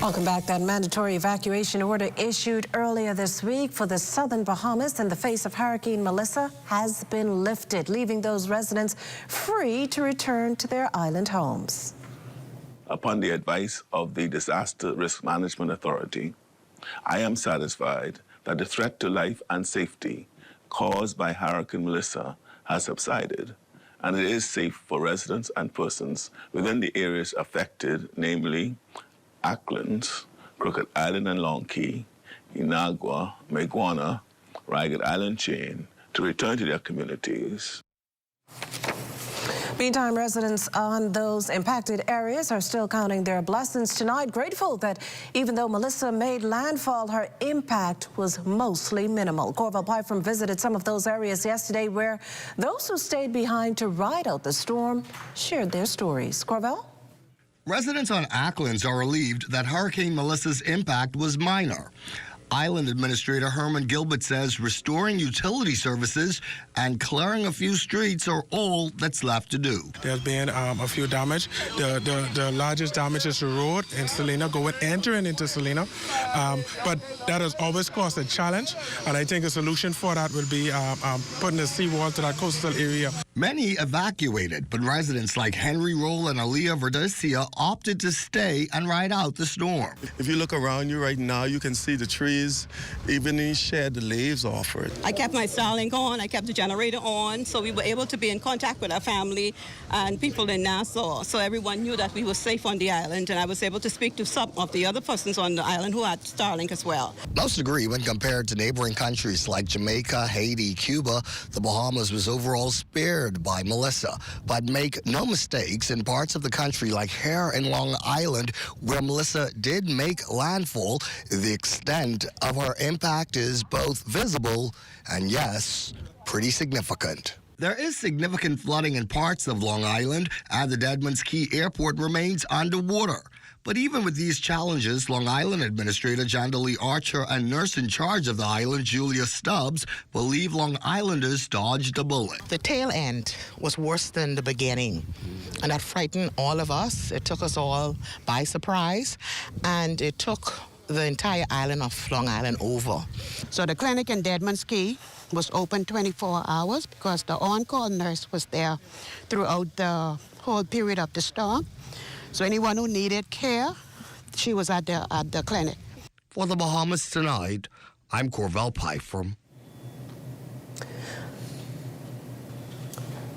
Welcome back. That mandatory evacuation order issued earlier this week for the southern Bahamas in the face of Hurricane Melissa has been lifted, leaving those residents free to return to their island homes. Upon the advice of the Disaster Risk Management Authority, I am satisfied that the threat to life and safety caused by Hurricane Melissa has subsided, and it is safe for residents and persons within the areas affected, namely Acklands, Crooked Island and Long Key, Inagua, Maguana, Ragged Island chain to return to their communities. Meantime, residents on those impacted areas are still counting their blessings tonight, grateful that even though Melissa made landfall, her impact was mostly minimal. Corval Pyfrom visited some of those areas yesterday where those who stayed behind to ride out the storm shared their stories. Corval? Residents on Acklands are relieved that Hurricane Melissa's impact was minor. Island Administrator Herman Gilbert says restoring utility services and clearing a few streets are all that's left to do. There's been a few damage. The largest damage is the road in Salina, entering into Salina. But that has always caused a challenge, and I think a solution for that will be putting a seawall to that coastal area. Many evacuated, but residents like Henry Roll and Aaliyah Verdesia opted to stay and ride out the storm. If you look around you right now, you can see the trees, even in shed the leaves off it. I kept my Starlink on, I kept the generator on, so we were able to be in contact with our family and people in Nassau. So everyone knew that we were safe on the island, and I was able to speak to some of the other persons on the island who had Starlink as well. Most agree when compared to neighboring countries like Jamaica, Haiti, Cuba, the Bahamas was overall spared by Melissa. But make no mistakes, in parts of the country like Hare and Long Island, where Melissa did make landfall, the extent of her impact is both visible and, yes, pretty significant. There is significant flooding in parts of Long Island, and the Deadman's Key Airport remains underwater. But even with these challenges, Long Island Administrator Jandalee Archer and nurse in charge of the island, Julia Stubbs, believe Long Islanders dodged a bullet. The tail end was worse than the beginning, and that frightened all of us. It took us all by surprise, and it took the entire island of Long Island over. So the clinic in Deadman's Key was open 24 hours because the on-call nurse was there throughout the whole period of the storm. So anyone who needed care, she was at the clinic. For the Bahamas Tonight, I'm Corval Pyfrom.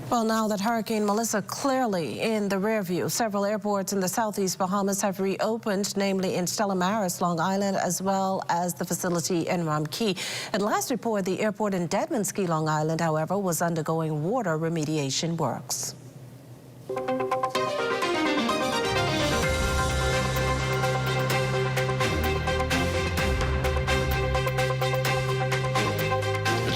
Well, now that Hurricane Melissa clearly in the rearview, several airports in the southeast Bahamas have reopened, namely in Stella Maris, Long Island, as well as the facility in Ram Key. At last report, the airport in Deadman's Key, Long Island, however, was undergoing water remediation works.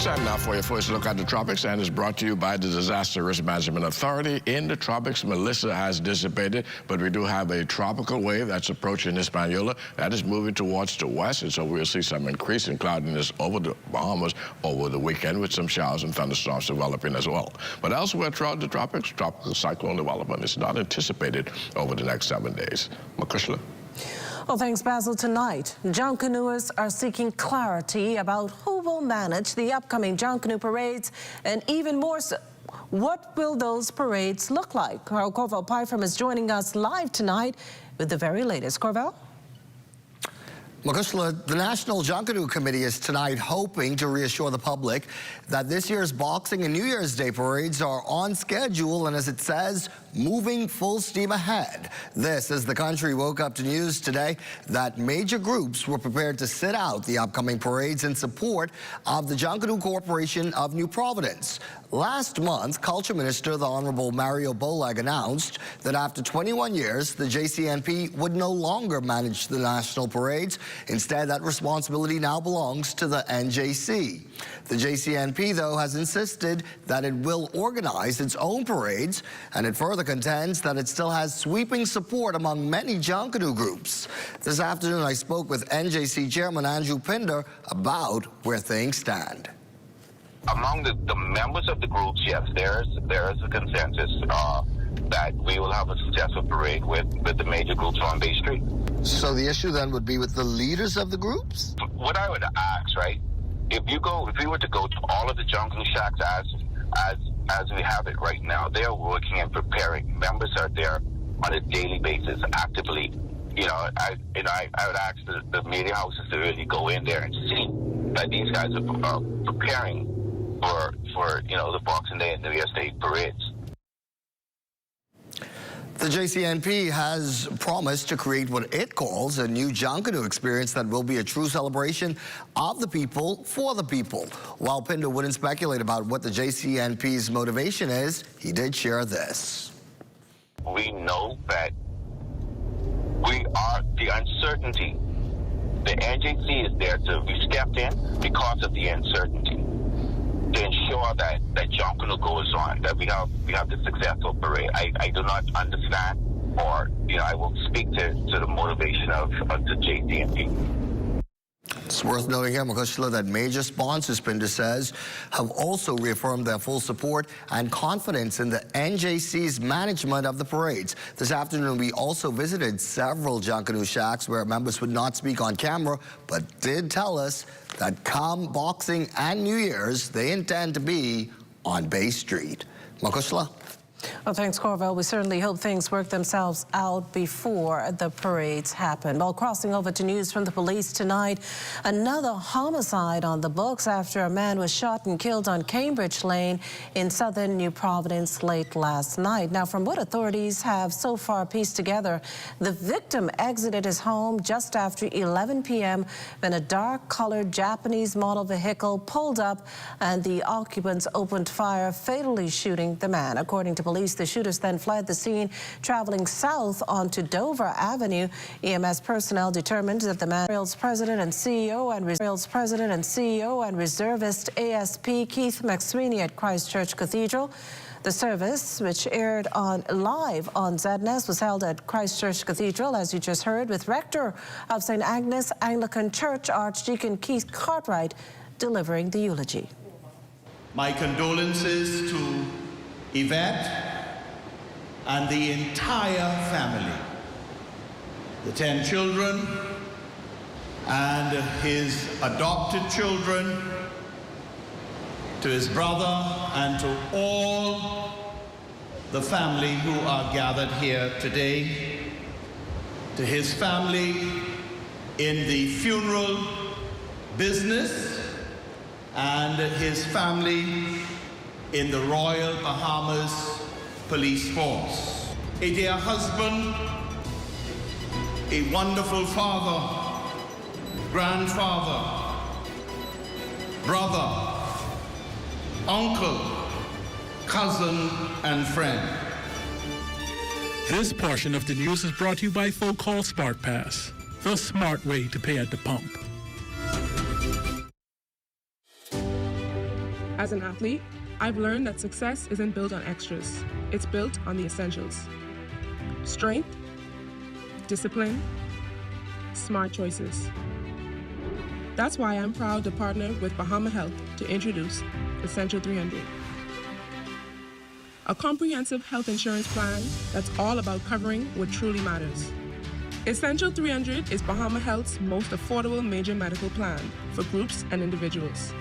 Time now for your first look at the tropics, and is brought to you by the Disaster Risk Management Authority. In the tropics, Melissa has dissipated, but we do have a tropical wave that's approaching Hispaniola. That is moving towards the west, and so we'll see some increase in cloudiness over the Bahamas over the weekend, with some showers and thunderstorms developing as well. But elsewhere throughout the tropics, tropical cyclone development is not anticipated over the next 7 days. Makushla. Well, thanks, Basil. Tonight, Junkanooers are seeking clarity about who will manage the upcoming Junkanoo parades, and even more so, what will those parades look like? Corval Pyfrom is joining us live tonight with the very latest. Corval? Makushla, the National Junkanoo Committee is tonight hoping to reassure the public that this year's Boxing and New Year's Day parades are on schedule and, as it says, moving full steam ahead. This as the country woke up to news today that major groups were prepared to sit out the upcoming parades in support of the Junkanoo Corporation of New Providence. Last month, Culture Minister, the Honorable Mario Bolag, announced that after 21 years, the JCNP would no longer manage the national parades. Instead, that responsibility now belongs to the NJC. The JCNP, though, has insisted that it will organize its own parades, and it further contends that it still has sweeping support among many Junkanoo groups. This afternoon, I spoke with NJC Chairman Andrew Pinder about where things stand. Among the members of the groups, yes, there is a consensus that we will have a successful parade with the major groups on Bay Street. So the issue then would be with the leaders of the groups? What I would ask, right, if we were to go to all of the Junkanoo shacks as we have it right now, they are working and preparing. Members are there on a daily basis, actively. I would ask the media houses to really go in there and see that these guys are preparing for the Boxing Day and New Year's Day parades. The JCNP has promised to create what it calls a new Junkanoo experience that will be a true celebration of the people for the people. While Pinder wouldn't speculate about what the JCNP's motivation is, he did share this. We know that we are the uncertainty. The NJC is there to be stepped in because of the uncertainty, to ensure that Junkanoo goes on, that we have the successful parade. I do not understand, or I will speak to the motivation of the JCNP. It's worth noting here, Makushla, that major sponsors, Pinder says, have also reaffirmed their full support and confidence in the NJC's management of the parades. This afternoon, we also visited several Junkanoo shacks where members would not speak on camera, but did tell us that come Boxing and New Year's, they intend to be on Bay Street. Makushla? Well, thanks, Corvell. We certainly hope things work themselves out before the parades happen. Well, crossing over to news from the police tonight, another homicide on the books after a man was shot and killed on Cambridge Lane in southern New Providence late last night. Now, from what authorities have so far pieced together, the victim exited his home just after 11 p.m. when a dark-colored Japanese model vehicle pulled up and the occupants opened fire, fatally shooting the man. According to police, the shooters then fled the scene, traveling south onto Dover Avenue. EMS personnel determined that the man, Israel's president and CEO and reservist ASP Keith McSweeney at Christ Church Cathedral. The service, which aired live on ZNS, was held at Christ Church Cathedral, as you just heard, with Rector of St. Agnes Anglican Church, Archdeacon Keith Cartwright, delivering the eulogy. My condolences to Yvette and the entire family, the 10 children and his adopted children, to his brother and to all the family who are gathered here today, to his family in the funeral business and his family in the Royal Bahamas Police Force. A dear husband, a wonderful father, grandfather, brother, uncle, cousin, and friend. This portion of the news is brought to you by Folk Call Smart Pass, the smart way to pay at the pump. As an athlete, I've learned that success isn't built on extras. It's built on the essentials. Strength, discipline, smart choices. That's why I'm proud to partner with Bahama Health to introduce Essential 300. A comprehensive health insurance plan that's all about covering what truly matters. Essential 300 is Bahama Health's most affordable major medical plan for groups and individuals.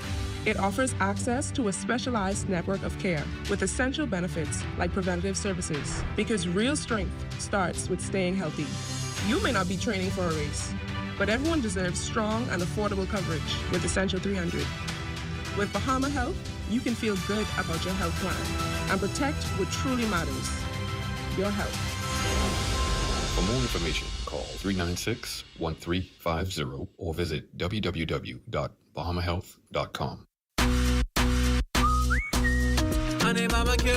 It offers access to a specialized network of care with essential benefits like preventative services, because real strength starts with staying healthy. You may not be training for a race, but everyone deserves strong and affordable coverage with Essential 300. With Bahama Health, you can feel good about your health plan and protect what truly matters, your health. For more information, call 396-1350 or visit www.bahamahealth.com. Honey barbecue,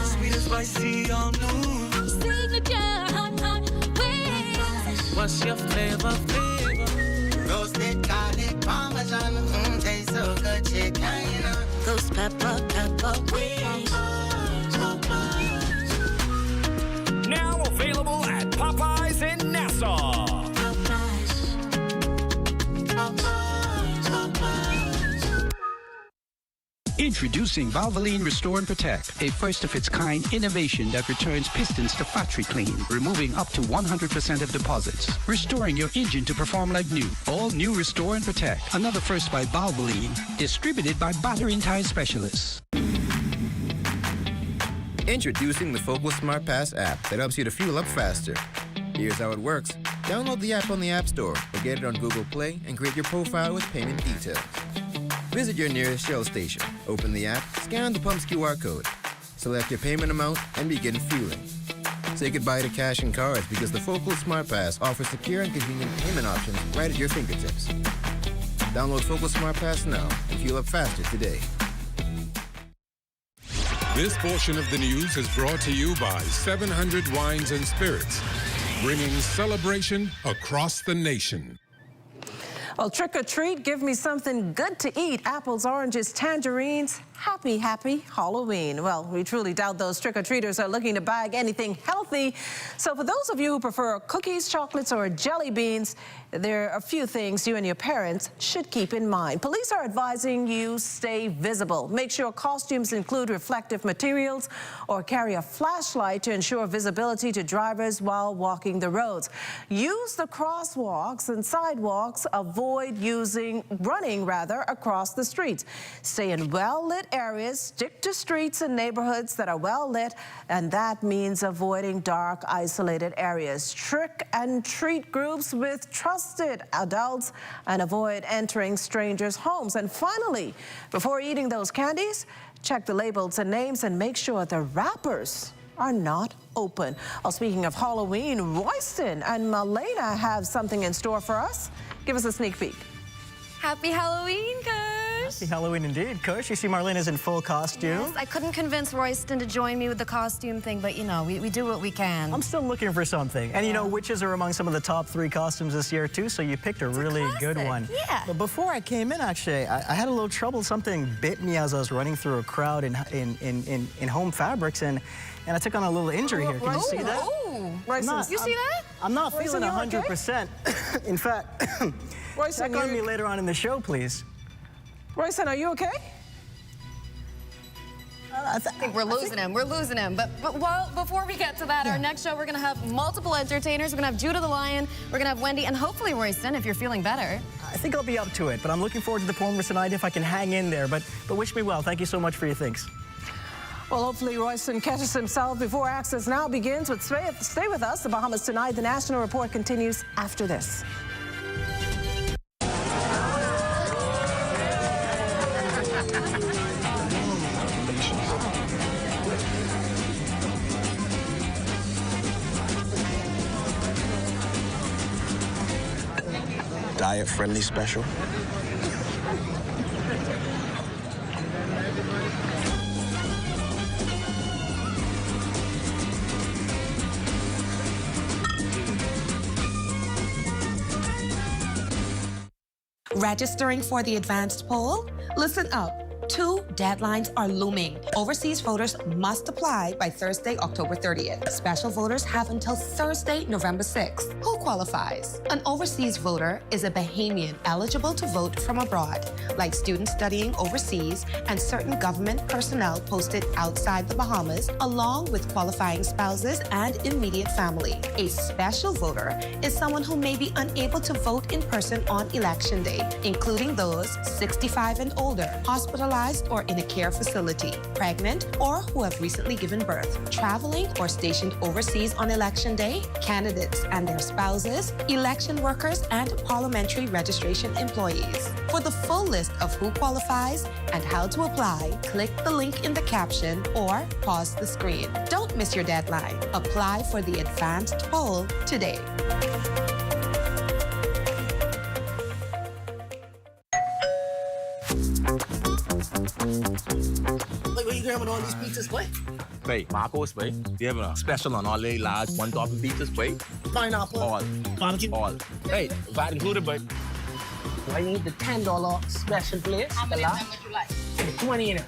sweet and spicy, all new. Signature hot wings. What's your flavor? Roasted garlic parmesan, tastes so good, chicken. Those pepper wings. Now available at Popeyes in Nassau. Introducing Valvoline Restore and Protect, a first-of-its-kind innovation that returns pistons to factory clean, removing up to 100% of deposits, restoring your engine to perform like new. All new Restore and Protect, another first by Valvoline, distributed by Battery & Tire Specialists. Introducing the Focal Smart Pass app that helps you to fuel up faster. Here's how it works. Download the app on the App Store or get it on Google Play and create your profile with payment details. Visit your nearest Shell station, open the app, scan the pump's QR code, select your payment amount, and begin fueling. Say goodbye to cash and cards because the Focal Smart Pass offers secure and convenient payment options right at your fingertips. Download Focal Smart Pass now and fuel up faster today. This portion of the news is brought to you by 700 Wines and Spirits, bringing celebration across the nation. Well, trick or treat, give me something good to eat. Apples, oranges, tangerines. Happy, happy Halloween. Well, we truly doubt those trick-or-treaters are looking to bag anything healthy. So for those of you who prefer cookies, chocolates, or jelly beans, there are a few things you and your parents should keep in mind. Police are advising you stay visible. Make sure costumes include reflective materials or carry a flashlight to ensure visibility to drivers while walking the roads. Use the crosswalks and sidewalks. Avoid running across the streets. Stay in well-lit areas, stick to streets and neighborhoods that are well lit, and that means avoiding dark, isolated areas. Trick and treat groups with trusted adults and avoid entering strangers' homes. And finally, before eating those candies, check the labels and names and make sure the wrappers are not open. Well, speaking of Halloween, Royston and Malena have something in store for us. Give us a sneak peek. Happy Halloween, Kush! Happy Halloween indeed, Kush. You see Marlena's in full costume. Yes, I couldn't convince Royston to join me with the costume thing, but you know, we do what we can. I'm still looking for something. And you know, witches are among some of the top 3 costumes this year too, so you picked a really good one. Yeah. But before I came in, actually, I had a little trouble. Something bit me as I was running through a crowd in home fabrics, and I took on a little injury here. Can you see that? Oh, you see that? I'm not feeling 100%. Okay? In fact, Royston, check on me later on in the show, please. Royston, are you okay? I think we're losing him. We're losing him. But before we get to that, our next show, we're going to have multiple entertainers. We're going to have Judah the Lion. We're going to have Wendy, and hopefully Royston, if you're feeling better. I think I'll be up to it, but I'm looking forward to the performance tonight if I can hang in there. But wish me well. Thank you so much for your thanks. Well, hopefully Royston catches himself before Access Now begins. But stay with us. The Bahamas Tonight. The National Report continues after this. Diet-friendly special. Registering for the advanced poll? Listen up. 2 deadlines are looming. Overseas voters must apply by Thursday, October 30th. Special voters have until Thursday, November 6th. Who qualifies? An overseas voter is a Bahamian eligible to vote from abroad, like students studying overseas and certain government personnel posted outside the Bahamas, along with qualifying spouses and immediate family. A special voter is someone who may be unable to vote in person on election day, including those 65 and older, hospitalized or in a care facility, pregnant, or who have recently given birth, traveling or stationed overseas on election day, candidates and their spouses, election workers, and parliamentary registration employees. For the full list of who qualifies and how to apply, click the link in the caption or pause the screen. Don't miss your deadline. Apply for the advanced poll today. Like, what are you grabbing all these pizzas, boy? Wait, Marcos, wait. We have a special on all the large one-topping pizzas, wait. Pineapple. All. Barbecue. All. Hey, VAT included, but I need the $10 special place. How many of them would you like? 20 in it.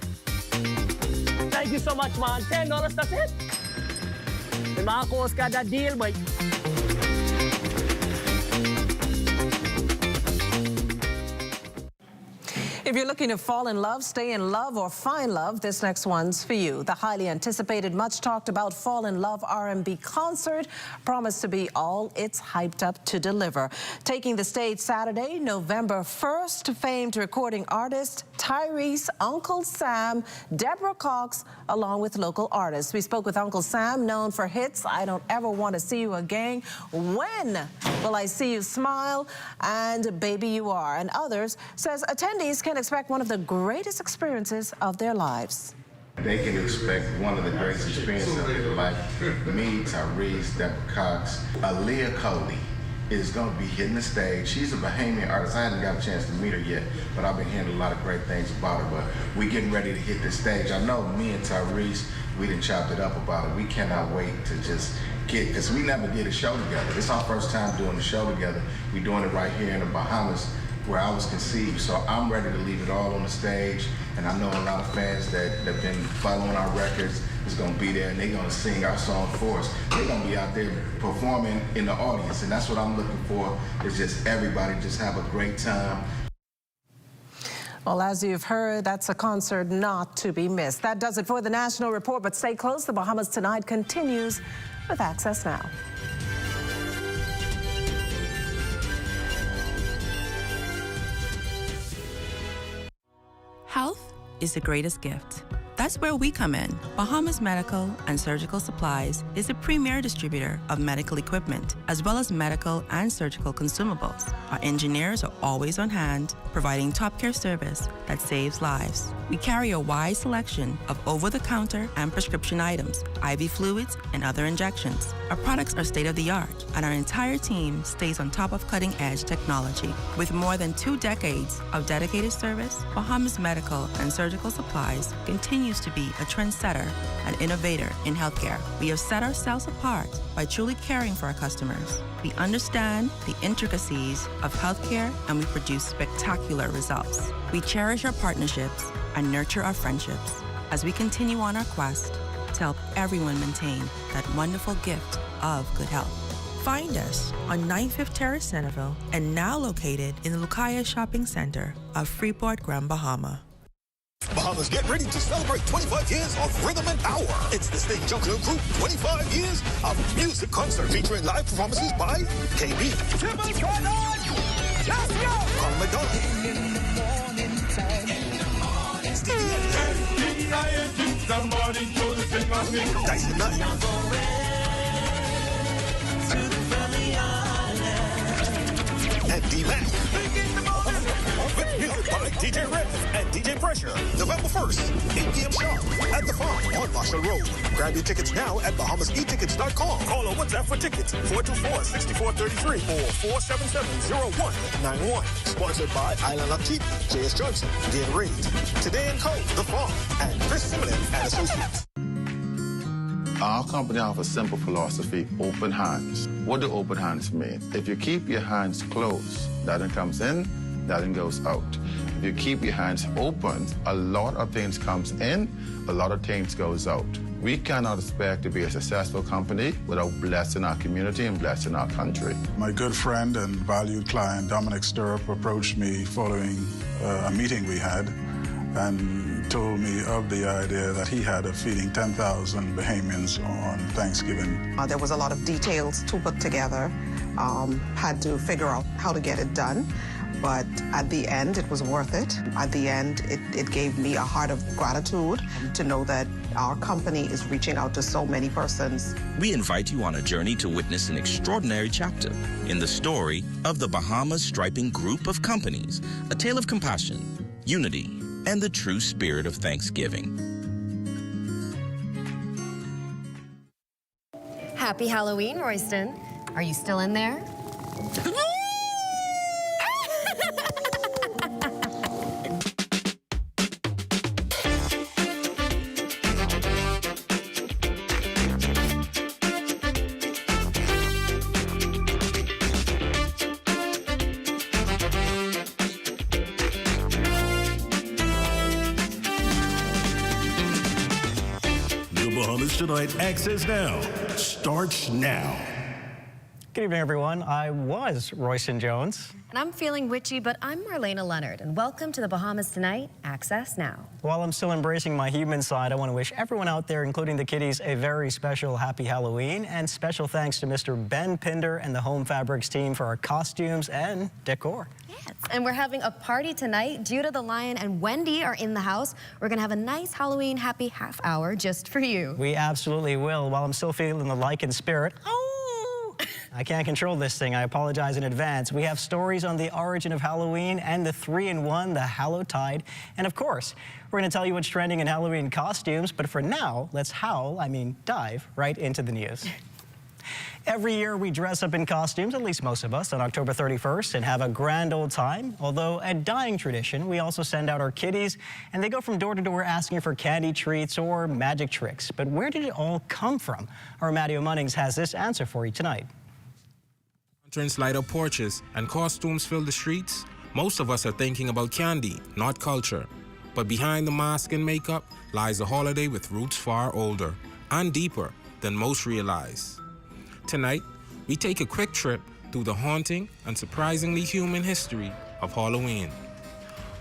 Thank you so much, man. $10, that's it. The Marcos got that deal, boy. If you're looking to fall in love, stay in love, or find love, this next one's for you. The highly anticipated, much talked about Fall in Love R&B concert promised to be all it's hyped up to deliver. Taking the stage Saturday, November 1st, famed recording artist Tyrese, Uncle Sam, Deborah Cox, along with local artists. We spoke with Uncle Sam, known for hits I Don't Ever Want to See You Again, When Will I See You Smile, and Baby You Are, and others. Says attendees can expect one of the greatest experiences of their lives. They can expect one of the greatest experiences of their life. Me, Tyrese, Deborah Cox, Aaliyah Coley is going to be hitting the stage. She's a Bahamian artist. I haven't got a chance to meet her yet, but I've been hearing a lot of great things about her. But we're getting ready to hit the stage. I know me and Tyrese, we done chopped it up about it. We cannot wait to just get, because we never did a show together. It's our first time doing the show together. We're doing it right here in the Bahamas, where I was conceived. So I'm ready to leave it all on the stage. And I know a lot of fans that have been following our records is gonna be there and they're gonna sing our song for us. They're gonna be out there performing in the audience. And that's what I'm looking for, is just everybody just have a great time. Well, as you've heard, that's a concert not to be missed. That does it for the National Report, but stay close. The Bahamas Tonight continues with Access Now. Health is the greatest gift. That's where we come in. Bahamas Medical and Surgical Supplies is a premier distributor of medical equipment, as well as medical and surgical consumables. Our engineers are always on hand, providing top care service that saves lives. We carry a wide selection of over-the-counter and prescription items, IV fluids, and other injections. Our products are state-of-the-art, and our entire team stays on top of cutting-edge technology. With more than 2 decades of dedicated service, Bahamas Medical and Surgical Supplies continues to be a trendsetter and innovator in healthcare. We have set ourselves apart by truly caring for our customers. We understand the intricacies of healthcare, and we produce spectacular results. We cherish our partnerships and nurture our friendships as we continue on our quest to help everyone maintain that wonderful gift of good health. Find us on 95th Terrace, Centerville, and now located in the Lucaya Shopping Center of Freeport, Grand Bahama. Bahamas, get ready to celebrate 25 years of Rhythm and Power. It's the Sting Junction Group 25 years of music concert featuring live performances by KB, Let's go! Carl McDonald, Dyson Knight, and D-Mac. With music by DJ Red and DJ Pressure. November 1st, 8 p.m. sharp at the Farm on Marshall Road. Grab your tickets now at BahamasEtickets.com. Call or WhatsApp for tickets 424-6433 or 477-0191. Sponsored by Island Up Cheap, J.S. Johnson, Dan Reed, Today & Co., The Farm, and Chris Similin and Associates. Our company offers a simple philosophy, open hands. What do open hands mean? If you keep your hands closed, nothing comes in, nothing goes out. If you keep your hands open, a lot of things comes in, a lot of things goes out. We cannot expect to be a successful company without blessing our community and blessing our country. My good friend and valued client, Dominic Stirrup, approached me following a meeting we had and told me of the idea that he had of feeding 10,000 Bahamians on Thanksgiving. There was a lot of details to put together, had to figure out how to get it done. But at the end, it was worth it. At the end, it gave me a heart of gratitude to know that our company is reaching out to so many persons. We invite you on a journey to witness an extraordinary chapter in the story of the Bahamas Striping Group of Companies, a tale of compassion, unity, and the true spirit of Thanksgiving. Happy Halloween, Royston. Are you still in there? Bahamas Tonight Access Now starts now. Good evening, everyone. I was Royston Jones. And I'm feeling witchy, but I'm Marlena Leonard, and welcome to the Bahamas Tonight Access Now. While I'm still embracing my human side, I want to wish everyone out there, including the kiddies, a very special happy Halloween, and special thanks to Mr. Ben Pinder and the Home Fabrics team for our costumes and decor. Yes, and we're having a party tonight. Judah the Lion and Wendy are in the house. We're gonna have a nice Halloween happy half hour just for you. We absolutely will. While I'm still feeling the like and spirit, I can't control this thing. I apologize in advance. We have stories on the origin of Halloween and the 3-in-1, the Hallowtide. And of course, we're going to tell you what's trending in Halloween costumes. But for now, let's dive right into the news. Every year we dress up in costumes, at least most of us, on October 31st and have a grand old time. Although a dying tradition, we also send out our kiddies and they go from door to door asking for candy treats or magic tricks. But where did it all come from? Our Matteo Munnings has this answer for you tonight. Lanterns light up porches and costumes fill the streets. Most of us are thinking about candy, not culture. But behind the mask and makeup lies a holiday with roots far older and deeper than most realize. Tonight, we take a quick trip through the haunting and surprisingly human history of Halloween.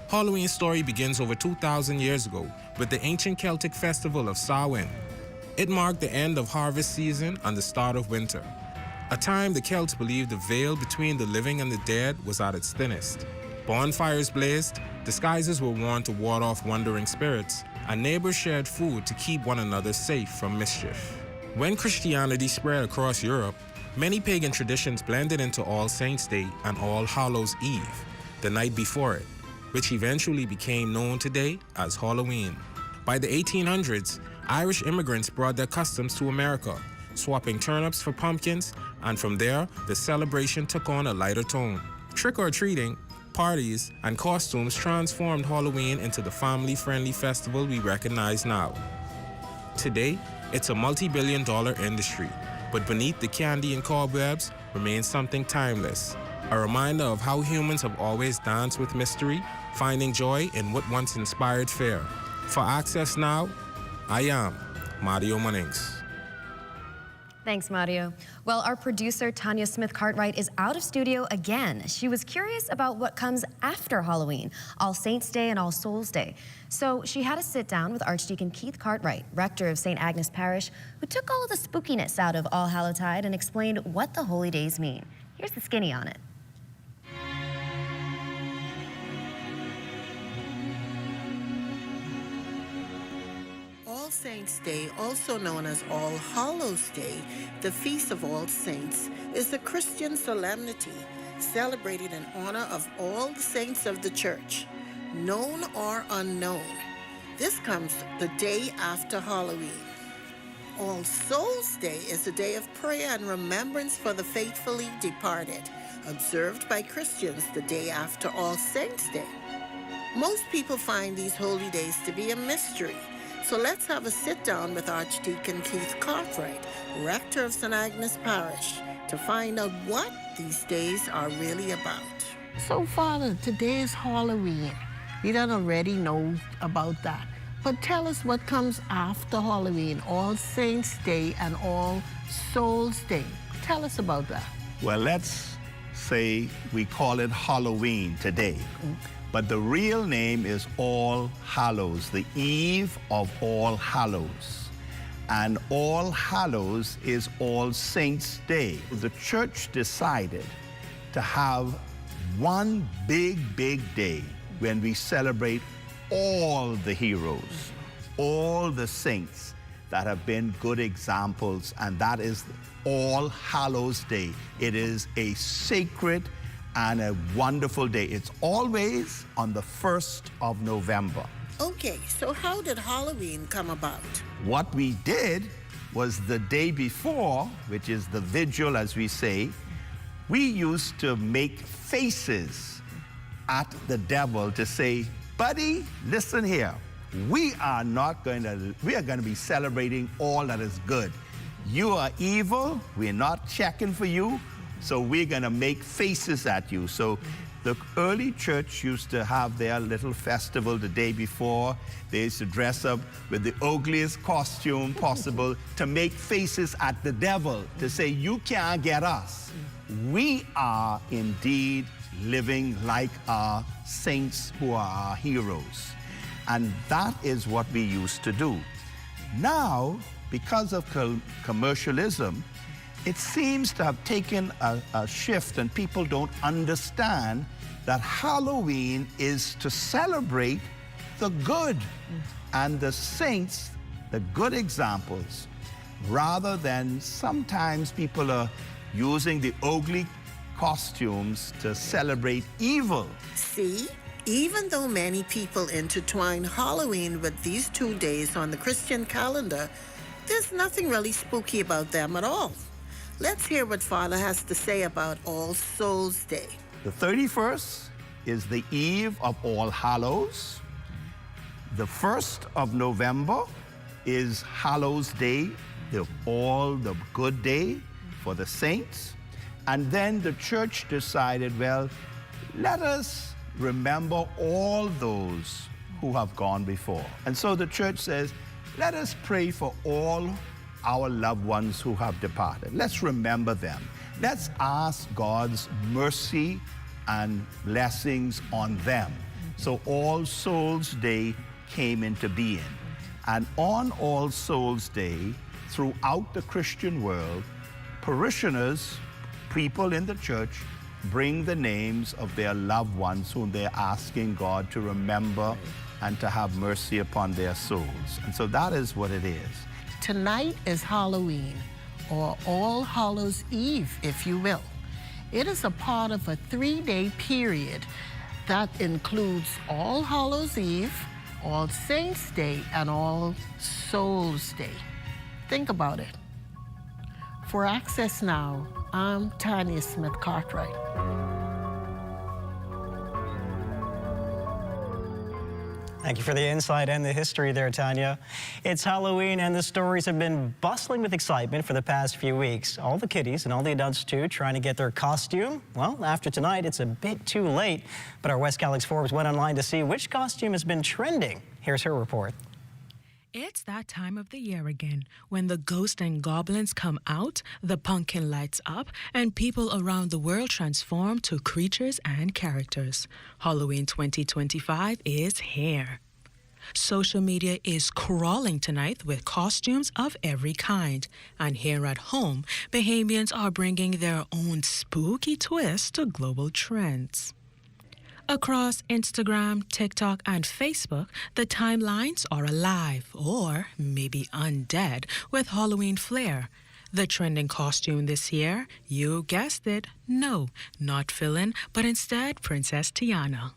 Halloween's story begins over 2,000 years ago with the ancient Celtic festival of Samhain. It marked the end of harvest season and the start of winter, a time the Celts believed the veil between the living and the dead was at its thinnest. Bonfires blazed, disguises were worn to ward off wandering spirits, and neighbors shared food to keep one another safe from mischief. When Christianity spread across Europe, many pagan traditions blended into All Saints' Day and All Hallows' Eve, the night before it, which eventually became known today as Halloween. By the 1800s, Irish immigrants brought their customs to America, swapping turnips for pumpkins, and from there, the celebration took on a lighter tone. Trick-or-treating, parties, and costumes transformed Halloween into the family-friendly festival we recognize now. Today, it's a multi-billion-dollar industry, but beneath the candy and cobwebs remains something timeless, a reminder of how humans have always danced with mystery, finding joy in what once inspired fear. For Access Now, I am Mario Munnings. Thanks, Mario. Well, our producer, Tanya Smith-Cartwright, is out of studio again. She was curious about what comes after Halloween, All Saints' Day and All Souls' Day. So she had a sit down with Archdeacon Keith Cartwright, rector of St. Agnes Parish, who took all of the spookiness out of All Hallowtide and explained what the holy days mean. Here's the skinny on it. All Saints' Day, also known as All Hallows' Day, the Feast of All Saints, is a Christian solemnity celebrated in honor of all the saints of the Church, known or unknown. This comes the day after Halloween. All Souls' Day is a day of prayer and remembrance for the faithfully departed, observed by Christians the day after All Saints' Day. Most people find these holy days to be a mystery. So let's have a sit-down with Archdeacon Keith Cartwright, rector of St. Agnes Parish, to find out what these days are really about. So, Father, today is Halloween. We don't already know about that. But tell us what comes after Halloween, All Saints' Day and All Souls' Day. Tell us about that. Well, let's say we call it Halloween today. But the real name is All Hallows, the eve of All Hallows. And All Hallows is All Saints' Day. The church decided to have one big day when we celebrate all the heroes, all the saints that have been good examples, and that is All Hallows' Day. It is a sacred and a wonderful day. It's always on the 1st of November. Okay, so how did Halloween come about? What we did was the day before, which is the vigil, as we say, we used to make faces at the devil to say, buddy, listen here. We are going to be celebrating all that is good. You are evil. We're not checking for you. So we're going to make faces at you. So the early church used to have their little festival the day before. They used to dress up with the ugliest costume possible to make faces at the devil, to say, you can't get us. We are indeed living like our saints who are our heroes. And that is what we used to do. Now, because of commercialism, it seems to have taken a shift, and people don't understand that Halloween is to celebrate the good and the saints, the good examples, rather than sometimes people are using the ugly costumes to celebrate evil. See? Even though many people intertwine Halloween with these 2 days on the Christian calendar, there's nothing really spooky about them at all. Let's hear what Father has to say about All Souls Day. The 31st is the eve of All Hallows. The 1st of November is Hallows Day, the good day for the saints. And then the church decided, well, let us remember all those who have gone before. And so the church says, let us pray for all our loved ones who have departed. Let's remember them. Let's ask God's mercy and blessings on them. So All Souls Day came into being. And on All Souls Day, throughout the Christian world, parishioners, people in the church, bring the names of their loved ones whom they're asking God to remember and to have mercy upon their souls. And so that is what it is. Tonight is Halloween, or All Hallows Eve, if you will. It is a part of a 3-day period that includes All Hallows Eve, All Saints Day, and All Souls Day. Think about it. For Access Now, I'm Tanya Smith Cartwright. Thank you for the insight and the history there, Tanya. It's Halloween, and the stories have been bustling with excitement for the past few weeks. All the kiddies and all the adults, too, trying to get their costume. Well, after tonight, it's a bit too late, but our West Alex Forbes went online to see which costume has been trending. Here's her report. It's that time of the year again, when the ghosts and goblins come out, the pumpkin lights up, and people around the world transform to creatures and characters. Halloween 2025 is here. Social media is crawling tonight with costumes of every kind. And here at home, Bahamians are bringing their own spooky twist to global trends. Across Instagram, TikTok, and Facebook, the timelines are alive, or maybe undead, with Halloween flair. The trending costume this year, you guessed it, no, not villain, but instead Princess Tiana.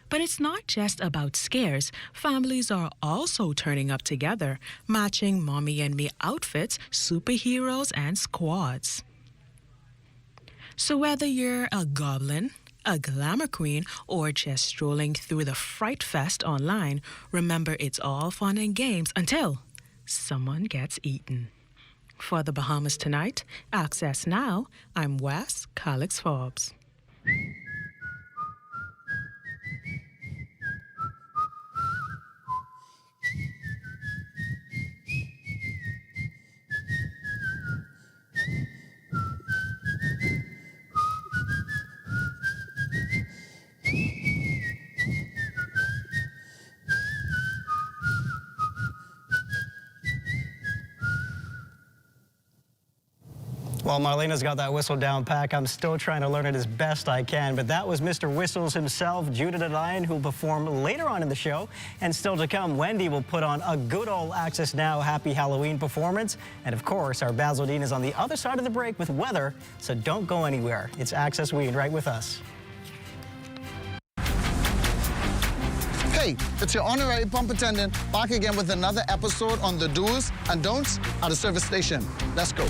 But it's not just about scares. Families are also turning up together, matching mommy and me outfits, superheroes, and squads. So whether you're a goblin, a glamour queen, or just strolling through the Fright Fest online, remember it's all fun and games until someone gets eaten. For the Bahamas Tonight, Access Now, I'm Wes Alex Forbes. Well, Marlena's got that whistle down pack. I'm still trying to learn it as best I can, but that was Mr. Whistles himself, Judah the Lion, who will perform later on in the show. And still to come, Wendy will put on a good old Access Now Happy Halloween performance. And of course, our Basil Dean is on the other side of the break with weather, so don't go anywhere. It's Access Weed right with us. Hey, it's your honorary pump attendant back again with another episode on the do's and don'ts at the service station. Let's go.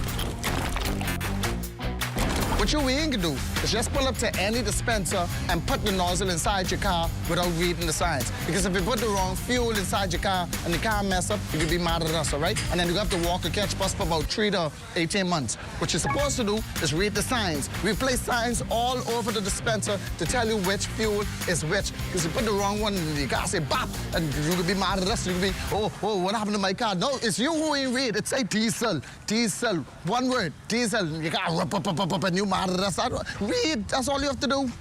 What you ain't gonna do is just pull up to any dispenser and put the nozzle inside your car without reading the signs. Because if you put the wrong fuel inside your car and the car mess up, you could be mad at us, all right? And then you have to walk or catch bus for about 3 to 18 months. What you're supposed to do is read the signs. We place signs all over the dispenser to tell you which fuel is which. Because you put the wrong one in your car, say bop, and you could be mad at us. You could be, oh, what happened to my car? No, it's you who ain't read. It say diesel, diesel, one word, diesel. You got up, and you mad at us. Read, that's all you have to do.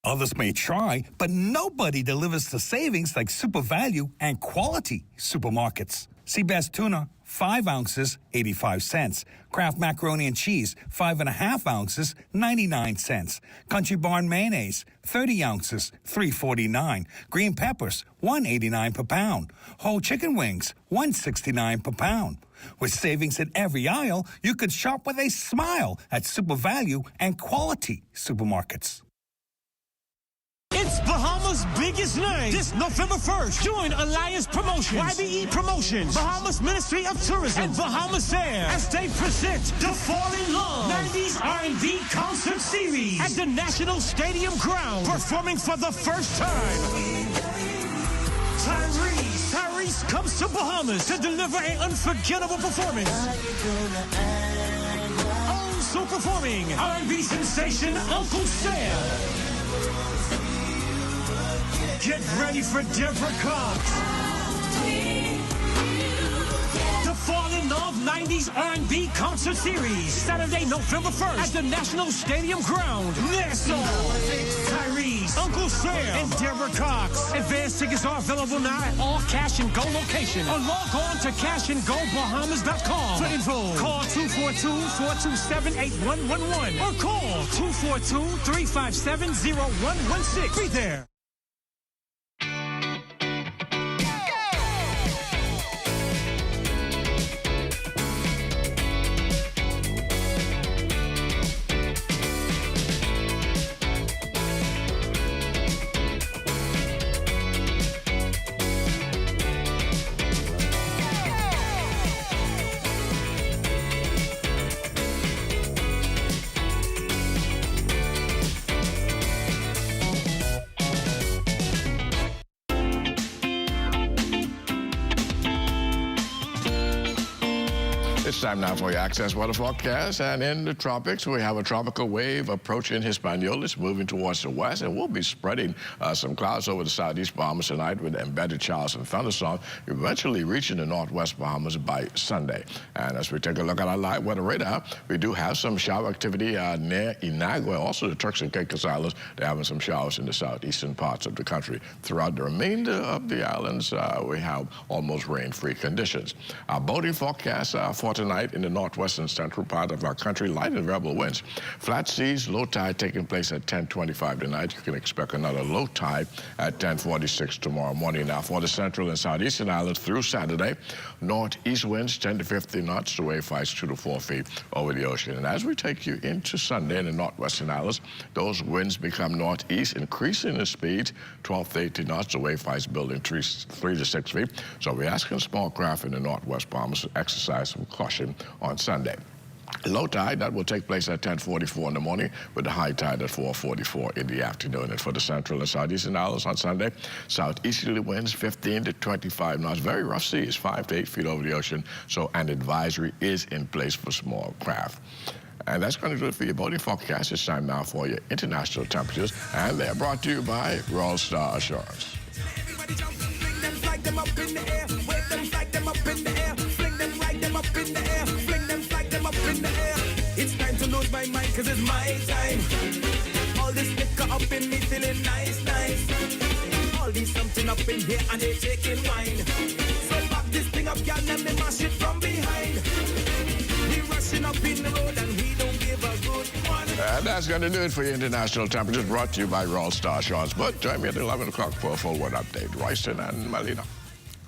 Others may try, but nobody delivers the savings like Super Value and Quality Supermarkets. Seabass tuna, 5 ounces, 85 cents. Kraft macaroni and cheese, 5.5 ounces, 99 cents. Country Barn mayonnaise, 30 ounces, $3.49. Green peppers, $1.89 per pound. Whole chicken wings, $1.69 per pound. With savings in every aisle, you could shop with a smile at Super Value and Quality supermarkets. It's Bahamas' biggest night this November 1st. Join Alliance Promotions, YBE Promotions, Bahamas Ministry of Tourism, and Bahamas Air as they present the Fall in Love 90s R&B Concert Series at the National Stadium Ground, performing for the first time. Tyrese comes to Bahamas to deliver an unforgettable performance. Also performing R&B sensation Uncle Sam. Get ready for Deborah Cox. The Fall in Love 90s R&B Concert Series, Saturday, November 1st at the National Stadium Ground. Nassau, Tyrese, Uncle Sam, and Deborah Cox. Advance tickets are available now at all Cash and Go locations. Or log on to cashandgobahamas.com. For info, call 242-427-8111 or call 242-357-0116. Be there. It's time now for your Access Weather Forecast. And in the tropics, we have a tropical wave approaching Hispaniola. It's moving towards the west, and we'll be spreading some clouds over the southeast Bahamas tonight with embedded showers and thunderstorms, eventually reaching the northwest Bahamas by Sunday. And as we take a look at our live weather radar, we do have some shower activity near Inagua. Also, the Turks and Caicos Islands, they're having some showers in the southeastern parts of the country. Throughout the remainder of the islands, we have almost rain-free conditions. Our boating forecast for tonight in the northwestern central part of our country, light and variable winds. Flat seas, low tide taking place at 10:25 tonight. You can expect another low tide at 10:46 tomorrow morning. Now for the central and southeastern islands through Saturday, northeast winds 10 to 15 knots, the wave fights 2 to 4 feet over the ocean. And as we take you into Sunday in the northwestern islands, those winds become northeast, increasing in speed 12 to 18 knots, the wave fights building 3 to 6 feet. So we're asking small craft in the northwest Bahamas to exercise some caution on Sunday. Low tide, that will take place at 10:44 in the morning with the high tide at 4:44 in the afternoon. And for the central and southeastern islands on Sunday, southeasterly winds 15 to 25 knots. Very rough seas, 5 to 8 feet over the ocean. So an advisory is in place for small craft. And that's going to do it for your boating forecast. It's time now for your international temperatures. And they're brought to you by Royal Star Assurance. It's time to lose my mind, cause it's my time. All this liquor up in me feeling nice, nice. All this something up in here and they taking wine. So back this thing up, y'all, let me mash it from behind. We rushing up in the road and we don't give a good one. And that's going to do it for your international temperatures, brought to you by Royal Star Assurance. But join me at 11 o'clock for a full weather update. Royston and Melina.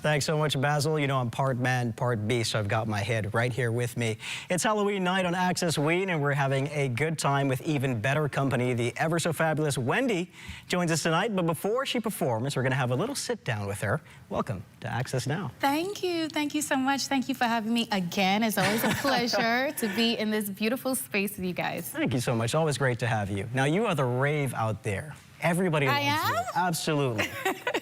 Thanks so much, Basil. You know, I'm part man, part beast, so I've got my head right here with me. It's Halloween night on Access Ween, and we're having a good time with even better company. The ever so fabulous Wendy joins us tonight, but before she performs, we're going to have a little sit down with her. Welcome to Access Now. Thank you. Thank you so much. Thank you for having me again. It's always a pleasure to be in this beautiful space with you guys. Thank you so much. Always great to have you. Now, you are the rave out there. Everybody loves you. Absolutely.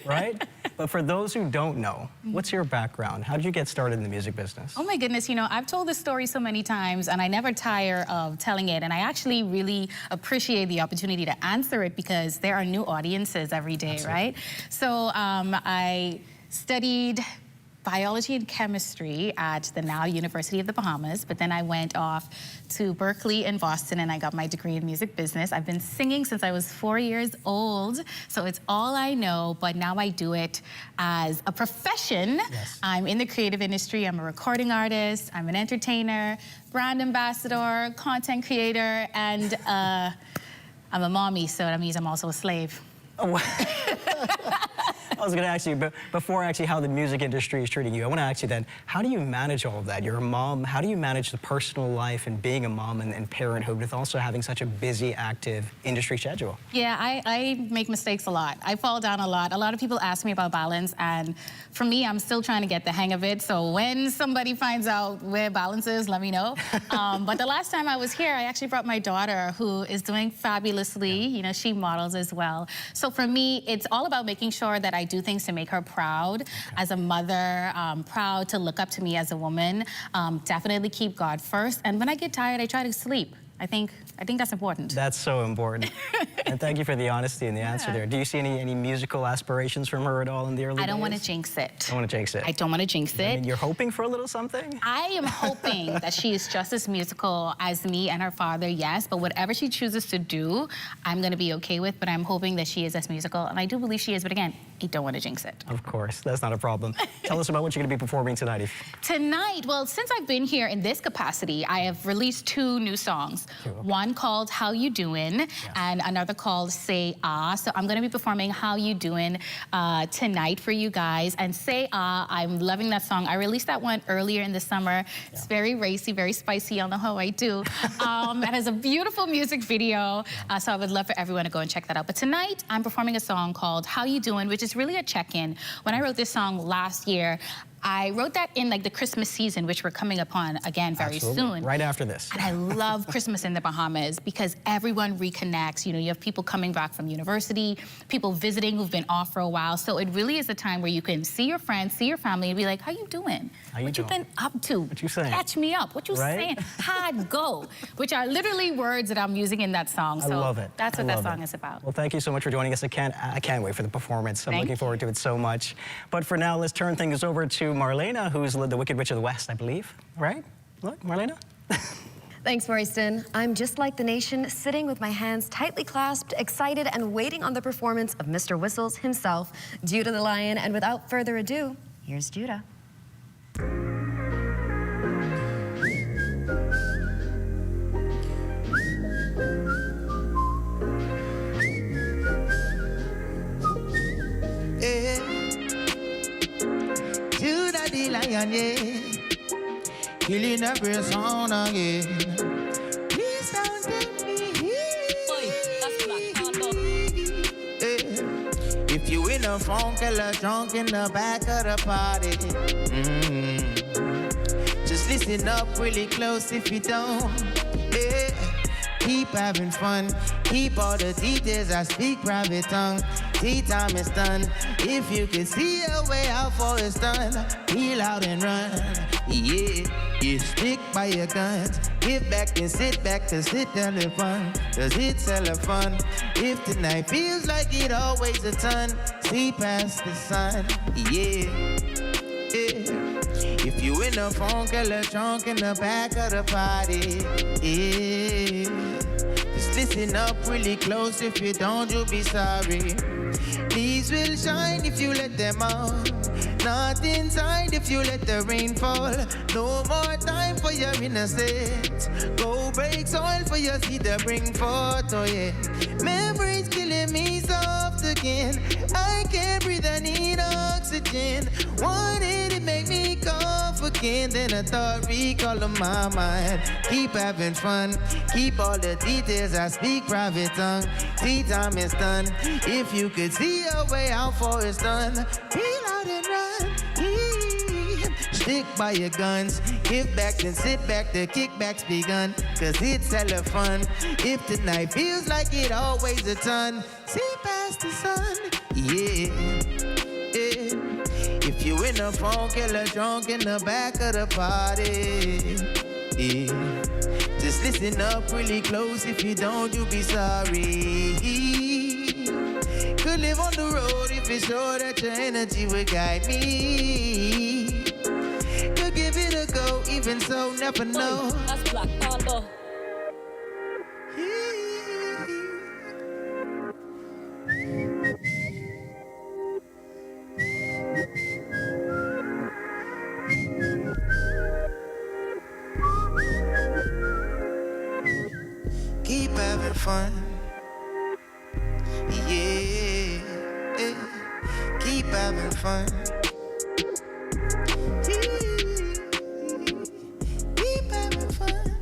Right? But for those who don't know, what's your background? How did you get started in the music business? Oh my goodness, you know, I've told this story so many times and I never tire of telling it. And I actually really appreciate the opportunity to answer it because there are new audiences every day, Absolutely. Right? So I studied biology and chemistry at the now University of the Bahamas, but then I went off to Berkeley in Boston and I got my degree in music business. I've been singing since I was 4 years old, so it's all I know, but now I do it as a profession. Yes. I'm in the creative industry. I'm a recording artist, I'm an entertainer, brand ambassador, content creator, and I'm a mommy, so that means I'm also a slave. Oh. I was going to ask you, but before actually how the music industry is treating you, I want to ask you then, how do you manage all of that? You're a mom. How do you manage the personal life and being a mom and parenthood with also having such a busy, active industry schedule? Yeah, I make mistakes a lot. I fall down a lot. A lot of people ask me about balance, and for me, I'm still trying to get the hang of it. So when somebody finds out where balance is, let me know. But the last time I was here, I actually brought my daughter, who is doing fabulously. You know, she models as well. So for me, it's all about making sure that I do things to make her proud as a mother, proud to look up to me as a woman. Definitely keep God first. And when I get tired, I try to sleep. I think that's important. That's so important. And thank you for the honesty and the answer there. Do you see any musical aspirations from her at all in the early days? I don't want to jinx it. Don't want to jinx it. I don't want to jinx it. I mean, you're hoping for a little something? I am hoping that she is just as musical as me and her father, yes, but whatever she chooses to do, I'm going to be okay with, but I'm hoping that she is as musical, and I do believe she is, but again, I don't want to jinx it. Of course, that's not a problem. Tell us about what you're going to be performing tonight. Tonight, well, since I've been here in this capacity, I have released 2 new songs. One called How You Doin', and another called Say Ah. So I'm gonna be performing How You Doin' tonight for you guys. And Say Ah, I'm loving that song. I released that one earlier in the summer. It's very racy, very spicy, y'all know how I do. It has a beautiful music video, so I would love for everyone to go and check that out. But tonight, I'm performing a song called How You Doin', which is really a check-in. When I wrote this song last year, I wrote that in like the Christmas season, which we're coming upon again very soon. Right after this. And I love Christmas in the Bahamas because everyone reconnects. You know, you have people coming back from university, people visiting who've been off for a while. So it really is a time where you can see your friends, see your family, and be like, how you doing? What you been up to? What you saying? Catch me up. What you saying? How'd go? Which are literally words that I'm using in that song. So I love it. That's what that song is about. Well, thank you so much for joining us. I can't wait for the performance. I'm looking forward to it so much. But for now, let's turn things over to Marlena, who's the Wicked Witch of the West, I believe. Right? Look, Marlena? Thanks, Royston. I'm just like the nation, sitting with my hands tightly clasped, excited and waiting on the performance of Mr. Whistles himself, Judah the Lion. And without further ado, here's Judah. Judah the Lion, yeah, killing every sound again. Please don't take me here. If you in a funk, killer drunk in the back of the party, just listen up really close if you don't. Yeah. Keep having fun, keep all the details, I speak private tongue. Tea time is done. If you can see a way out for it's done, peel out and run. Yeah, you stick by your guns. Give back and sit back to sit down and fun. Cause it's hella fun. If tonight feels like it always a ton, see past the sun. Yeah, yeah. If you in a funk, killer drunk in the back of the party, yeah. Just listen up really close, if you don't, you'll be sorry. These will shine if you let them out. Not inside if you let the rain fall. No more time for your innocence. Go break soil for your seed to bring forth, oh yeah. Memories killing me soft again. I can't breathe, I need oxygen. Wanted it make me cough again. Then I thought recall of my mind. Keep having fun, keep all the details, I speak private tongue. Tea time is done. If you could see a way out for it's done, peel out and run. Stick by your guns, give back and sit back, the kickback's begun. Cause it's hella fun. If tonight feels like it always a ton, see past the sun, yeah, yeah. If you in a funk, killer drunk in the back of the party, yeah. Just listen up really close, if you don't, you'll be sorry. Could live on the road if it's sure that your energy would guide me. Could give it a go, even so, never know. That's Black Panther. Keep having fun. Yeah. Keep having fun. Keep having fun.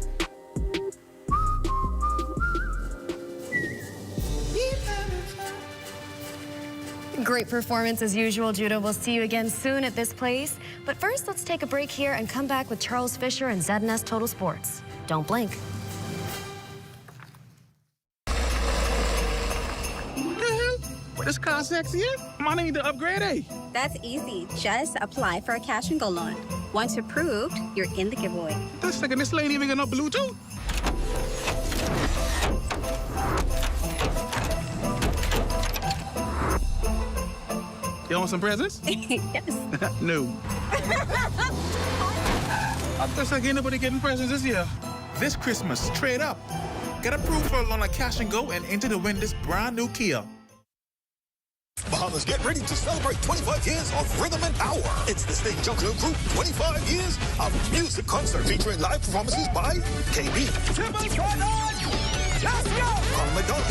Keep having fun. Great performance as usual, Judah. We'll see you again soon at this place. But first, let's take a break here and come back with Charles Fisher and ZNS Total Sports. Don't blink. This car sexy, yeah? I need to upgrade, eh? That's easy. Just apply for a cash and go loan. Once approved, you're in the giveaway. This lady ain't even got no Bluetooth. You want some presents? Yes. No. I guess like anybody getting presents this year. This Christmas, trade up. Get approved for a loan at Cash and Go and enter to win this brand new Kia. Bahamas, get ready to celebrate 25 years of rhythm and power. It's the State Juggler Group 25 years of music concert featuring live performances by KB, Let's go! Carl McDonald,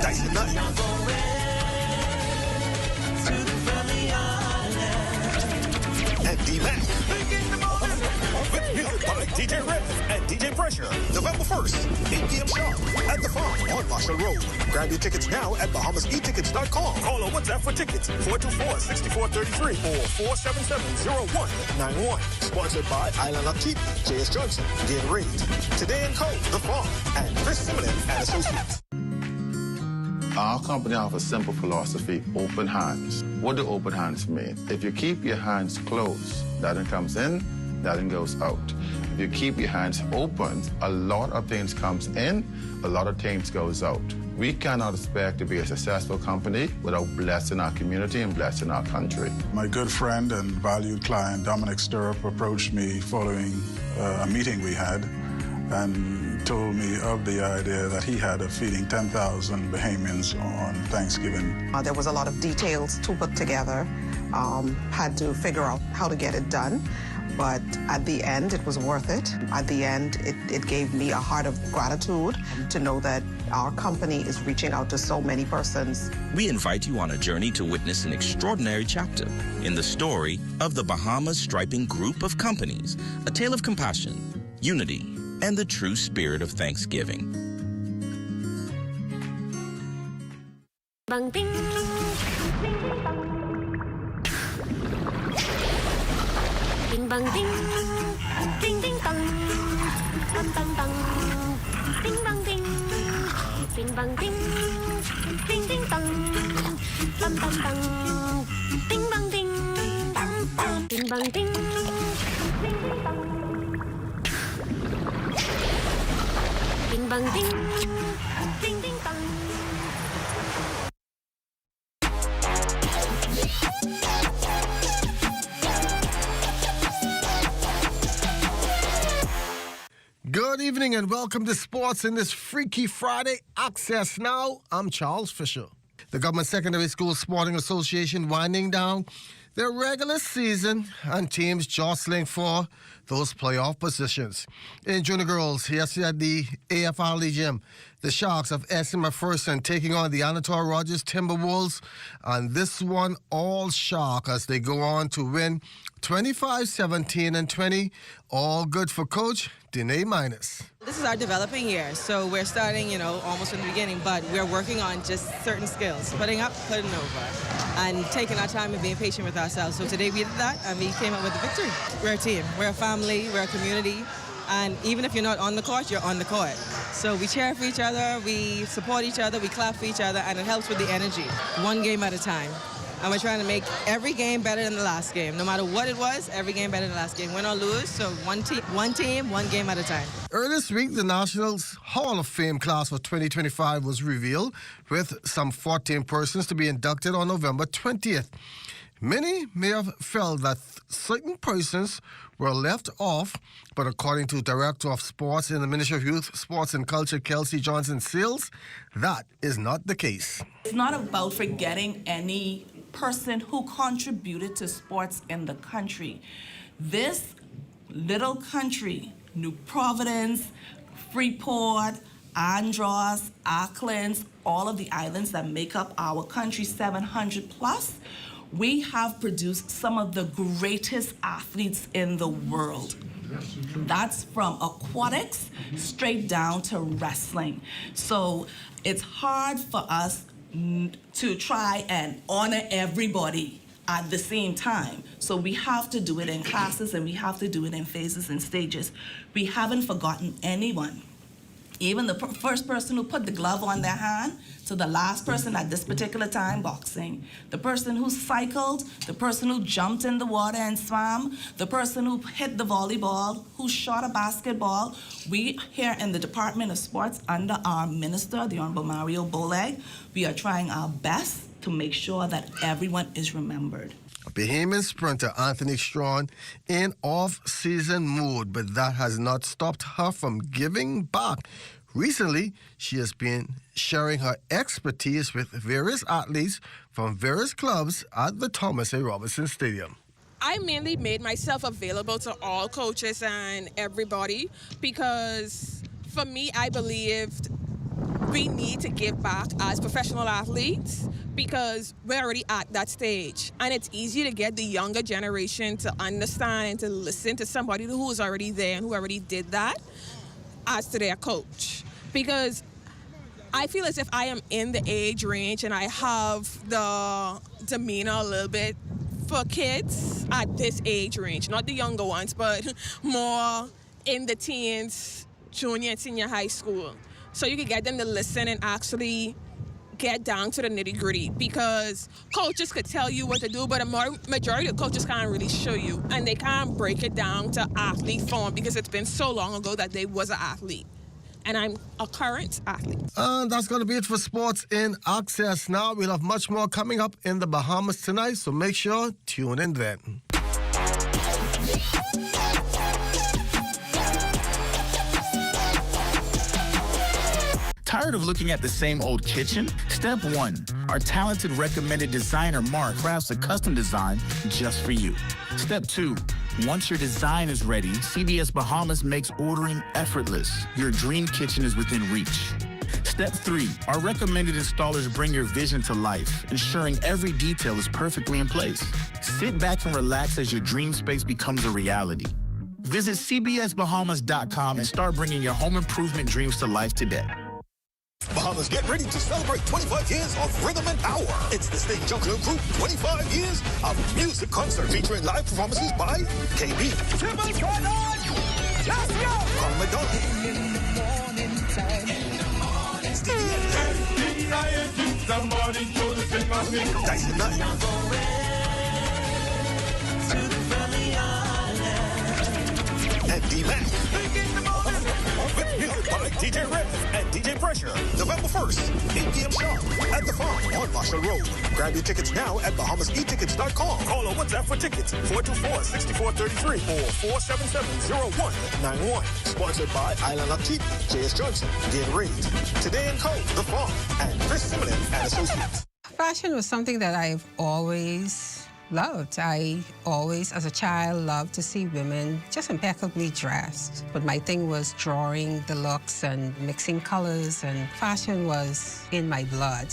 Dyson Knight, and D-Mac. With music by DJ Riff and DJ Pressure. November 1st, 8 p.m. sharp at the Farm on Marshall Road. Grab your tickets now at BahamasEtickets.com. Call or WhatsApp for tickets 424-6433 or 477-0191. Sponsored by Island Up Cheap, J.S. Johnson, Gatorade, Today & Co., The Farm, and Chris Simonin and Associates. Our company offers a simple philosophy, open hands. What do open hands mean? If you keep your hands closed, nothing comes in, nothing goes out. If you keep your hands open, a lot of things comes in, a lot of things goes out. We cannot expect to be a successful company without blessing our community and blessing our country. My good friend and valued client, Dominic Stirrup, approached me following a meeting we had and told me of the idea that he had of feeding 10,000 Bahamians on Thanksgiving. There was a lot of details to put together, had to figure out how to get it done. But at the end, it was worth it. At the end, it gave me a heart of gratitude to know that our company is reaching out to so many persons. We invite you on a journey to witness an extraordinary chapter in the story of the Bahamas Striping Group of Companies, a tale of compassion, unity, and the true spirit of Thanksgiving. Bang ding. Ding bang ding. Ding ding bang. Bang bang bang. Ding bang ding. Ding bang ding. Ding ding bang. Bang bang bang. Ding bang ding. Ding bang ding. Ding ding bang. Ding bang ding. Ding ding bang. Good evening and welcome to Sports in this Freaky Friday. Access now. I'm Charles Fisher. The Government Secondary School Sporting Association winding down their regular season and teams jostling for those playoff positions. In junior girls, yesterday at the AFR Gym, the Sharks of S.M. McPherson taking on the Anatole Rogers Timberwolves. And this one all Shark as they go on to win 25-17 and 20. All good for Coach Danae Minus. This is our developing year, so we're starting, almost from the beginning, but we're working on just certain skills, putting up, putting over, and taking our time and being patient with ourselves. So today we did that, and we came up with the victory. We're a team, we're a family, we're a community, and even if you're not on the court, you're on the court. So we cheer for each other, we support each other, we clap for each other, and it helps with the energy, one game at a time. And we're trying to make every game better than the last game. No matter what it was, every game better than the last game. Win or lose, so one team, one game at a time. Earlier this week, the Nationals Hall of Fame class for 2025 was revealed, with some 14 persons to be inducted on November 20th. Many may have felt that certain persons were left off, but according to Director of Sports in the Ministry of Youth, Sports and Culture, Kelsey Johnson-Seals, that is not the case. It's not about forgetting any person who contributed to sports in the country. This little country, New Providence, Freeport, Andros, Auckland, all of the islands that make up our country, 700 plus, we have produced some of the greatest athletes in the world. That's from aquatics straight down to wrestling. So it's hard for us to try and honor everybody at the same time. So we have to do it in classes and we have to do it in phases and stages. We haven't forgotten anyone. Even the first person who put the glove on their hand to the last person at this particular time boxing. The person who cycled, the person who jumped in the water and swam, the person who hit the volleyball, who shot a basketball. We here in the Department of Sports under our minister, the Honorable Mario Boleg, we are trying our best to make sure that everyone is remembered. Bahamian sprinter Anthony Strawn in off-season mood, but that has not stopped her from giving back. Recently, she has been sharing her expertise with various athletes from various clubs at the Thomas A. Robinson Stadium. I mainly made myself available to all coaches and everybody because for me, I believed we need to give back as professional athletes because we're already at that stage. And it's easy to get the younger generation to understand and to listen to somebody who is already there and who already did that as to their coach. Because I feel as if I am in the age range and I have the demeanor a little bit for kids at this age range, not the younger ones, but more in the teens, junior and senior high school. So you can get them to listen and actually get down to the nitty-gritty because coaches could tell you what to do, but a majority of coaches can't really show you, and they can't break it down to athlete form because it's been so long ago that they was an athlete. And I'm a current athlete. And that's going to be it for Sports in Access Now. We'll have much more coming up in the Bahamas tonight, so make sure tune in then. Tired of looking at the same old kitchen? Step 1. Our talented recommended designer Mark crafts a custom design just for you. Step 2. Once your design is ready, CBS Bahamas makes ordering effortless. Your dream kitchen is within reach. Step 3. Our recommended installers bring your vision to life, ensuring every detail is perfectly in place. Sit back and relax as your dream space becomes a reality. Visit cbsbahamas.com and start bringing your home improvement dreams to life today. Bahamas, get ready to celebrate 25 years of Rhythm and Power. It's the State Juggler Group 25 years of music concert featuring live performances by KB, Carl McDonald, Dyson Knight, and D-Mac. With music by DJ Rev and DJ Pressure. November 1st, 8 p.m. sharp at the Farm on Marshall Road. Grab your tickets now at BahamasEtickets.com. Call or WhatsApp for tickets 424-6433 or 477-0191. Sponsored by Island Up TV, J.S. Johnson, Gatorade, Today & Co., The Farm, and Chris Simonet and Associates. Fashion was something that I've always loved. I always, as a child, loved to see women just impeccably dressed. But my thing was drawing the looks and mixing colors, and fashion was in my blood.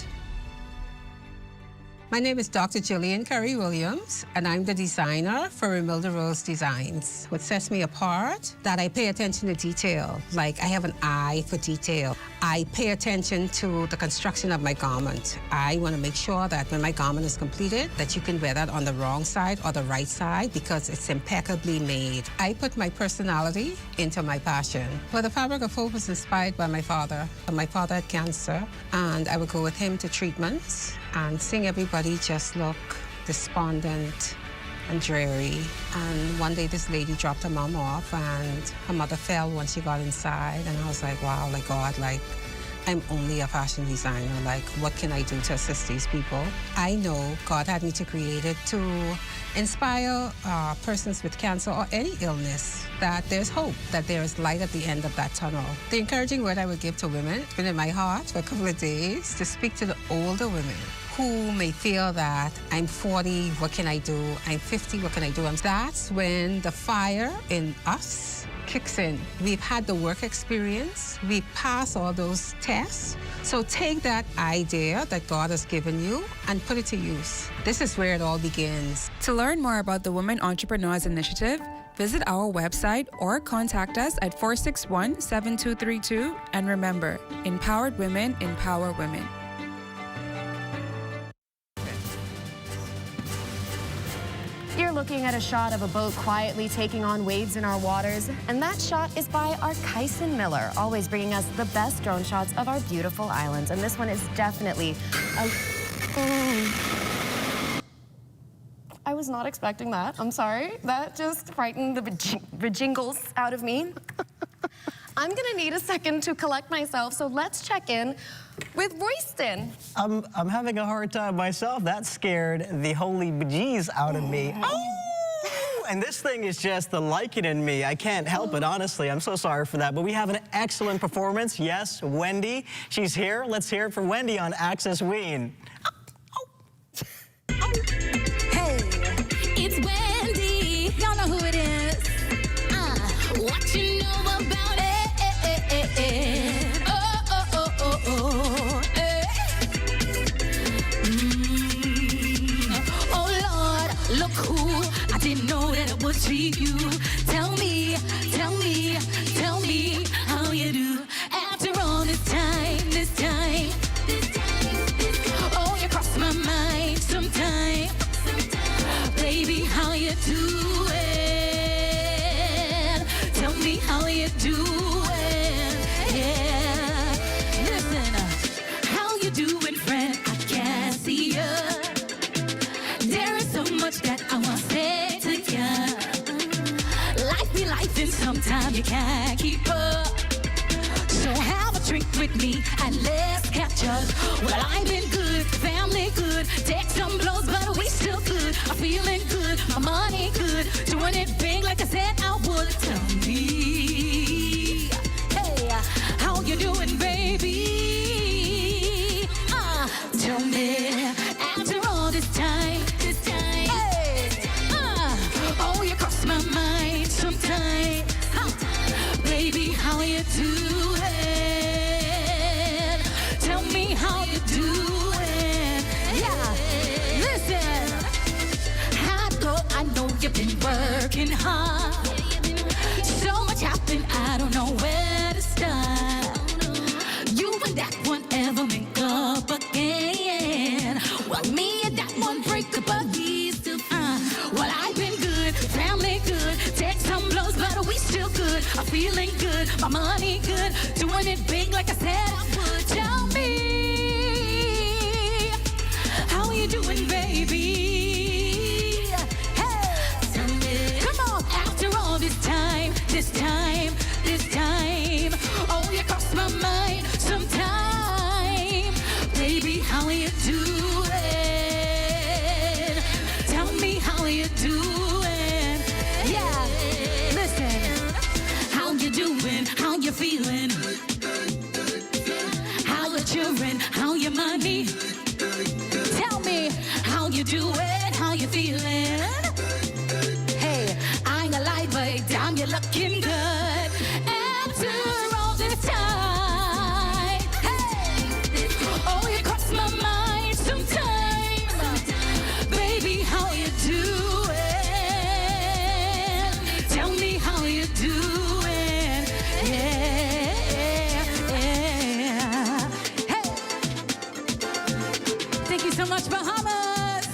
My name is Dr. Jillian Curry Williams, and I'm the designer for Remilda Rose Designs. What sets me apart, that I pay attention to detail. Like, I have an eye for detail. I pay attention to the construction of my garment. I want to make sure that when my garment is completed, that you can wear that on the wrong side or the right side because it's impeccably made. I put my personality into my passion. Well, the Fabric of Hope was inspired by my father. My father had cancer, and I would go with him to treatments and seeing everybody just look despondent and dreary. And one day this lady dropped her mom off and her mother fell when she got inside. And I was like, wow, like God, like I'm only a fashion designer. Like, what can I do to assist these people? I know God had me to create it to inspire persons with cancer or any illness that there's hope, that there is light at the end of that tunnel. The encouraging word I would give to women, it's been in my heart for a couple of days, to speak to the older women who may feel that I'm 40, what can I do? I'm 50, what can I do? And that's when the fire in us kicks in. We've had the work experience. We've passed all those tests. So take that idea that God has given you and put it to use. This is where it all begins. To learn more about the Women Entrepreneurs Initiative, visit our website or contact us at 461-7232. And remember, empowered women empower women. You're looking at a shot of a boat quietly taking on waves in our waters, and that shot is by our Kyson Miller, always bringing us the best drone shots of our beautiful islands. And this one is definitely a... I was not expecting that. I'm sorry. That just frightened the jingles out of me. I'm gonna need a second to collect myself, so let's check in with Royston. I'm having a hard time myself. That scared the holy bejeez out of me. Oh! And this thing is just the lichen in me. I can't help it, honestly. I'm so sorry for that. But we have an excellent performance. Yes, Wendy. She's here. Let's hear it for Wendy on Access Ween. Hey, it's Wendy. Y'all know who it is. What you know about it? Oh Lord, look who I didn't know that it would treat you. Tell me how you do after all this time. Oh, you cross my mind sometime. Baby, how you doing? Tell me how you doing. Yeah. Listen, how you doing, friend? I can't see ya. There is so much that I want to say to ya. Life be life, and sometimes you can't keep up. So have a drink with me and let's catch up. Well, I've been good, family good. Take some blows, but we still good. I'm feeling good, my money good. Doing it big like I said I would. Tell me, hey, how you doing, baby? Tell me, after all this time. Hey, oh, you cross my mind sometime. Baby, how you doing? Tell me how you doing. Yeah, listen. I know you've been working hard. So much happened, I don't know where to start. You and that one ever make up again? Well, me and that one break up, but we still fine. Well, I've been good, family good. Take some blows, but we still good. I'm feeling good, my money good. Doing it big like I said I would. Tell me, how you doing, baby? Hey, come on, after all this time. Oh, you cross my mind sometime. Baby, how you doing? Tell me how you doing. Yeah, listen. How you doing? How you feeling? How your children? How your money? Tell me how you doing? How you feeling? Hey, I ain't gonna lie, but damn, you're looking good. After all this time, hey, oh, you cross my mind sometimes. Baby, how you doing? Tell me how you doing. Yeah. Hey, thank you so much, Bahamas.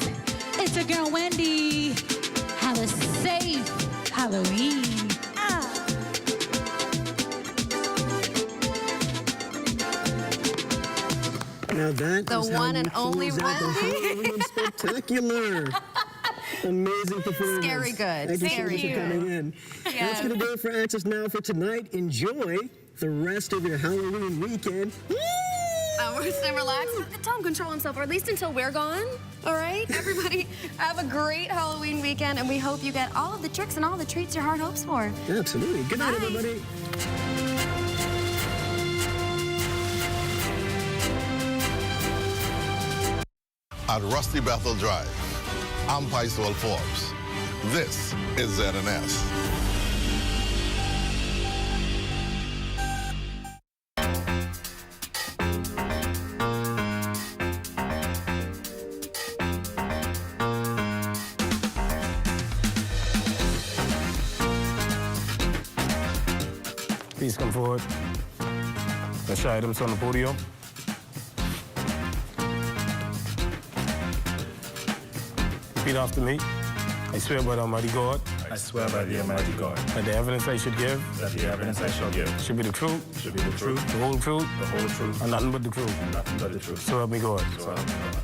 It's your girl, Wendy. Have a safe Halloween. Now that The is one how and you only close out the Halloween Spectacular. Amazing performance. Very good. Thank you so Very much for coming in. Yeah. That's going to do it for Access Now for tonight. Enjoy the rest of your Halloween weekend. We're staying relaxed. Tell him control himself, or at least until we're gone. All right? Everybody, have a great Halloween weekend, and we hope you get all of the tricks and all the treats your heart hopes for. Absolutely. Good night, everybody. At Rusty Bethel Drive, I'm Paisol Forbes. This is ZNS. please come forward. Let's show items on the podium. Repeat after me. I swear by the Almighty God. I swear by the Almighty God. That the evidence I should give. That the evidence I shall give. Should be the truth. Should be the truth. The whole truth. The whole truth. And nothing but the truth. And nothing but the truth. So help me God. So help me God.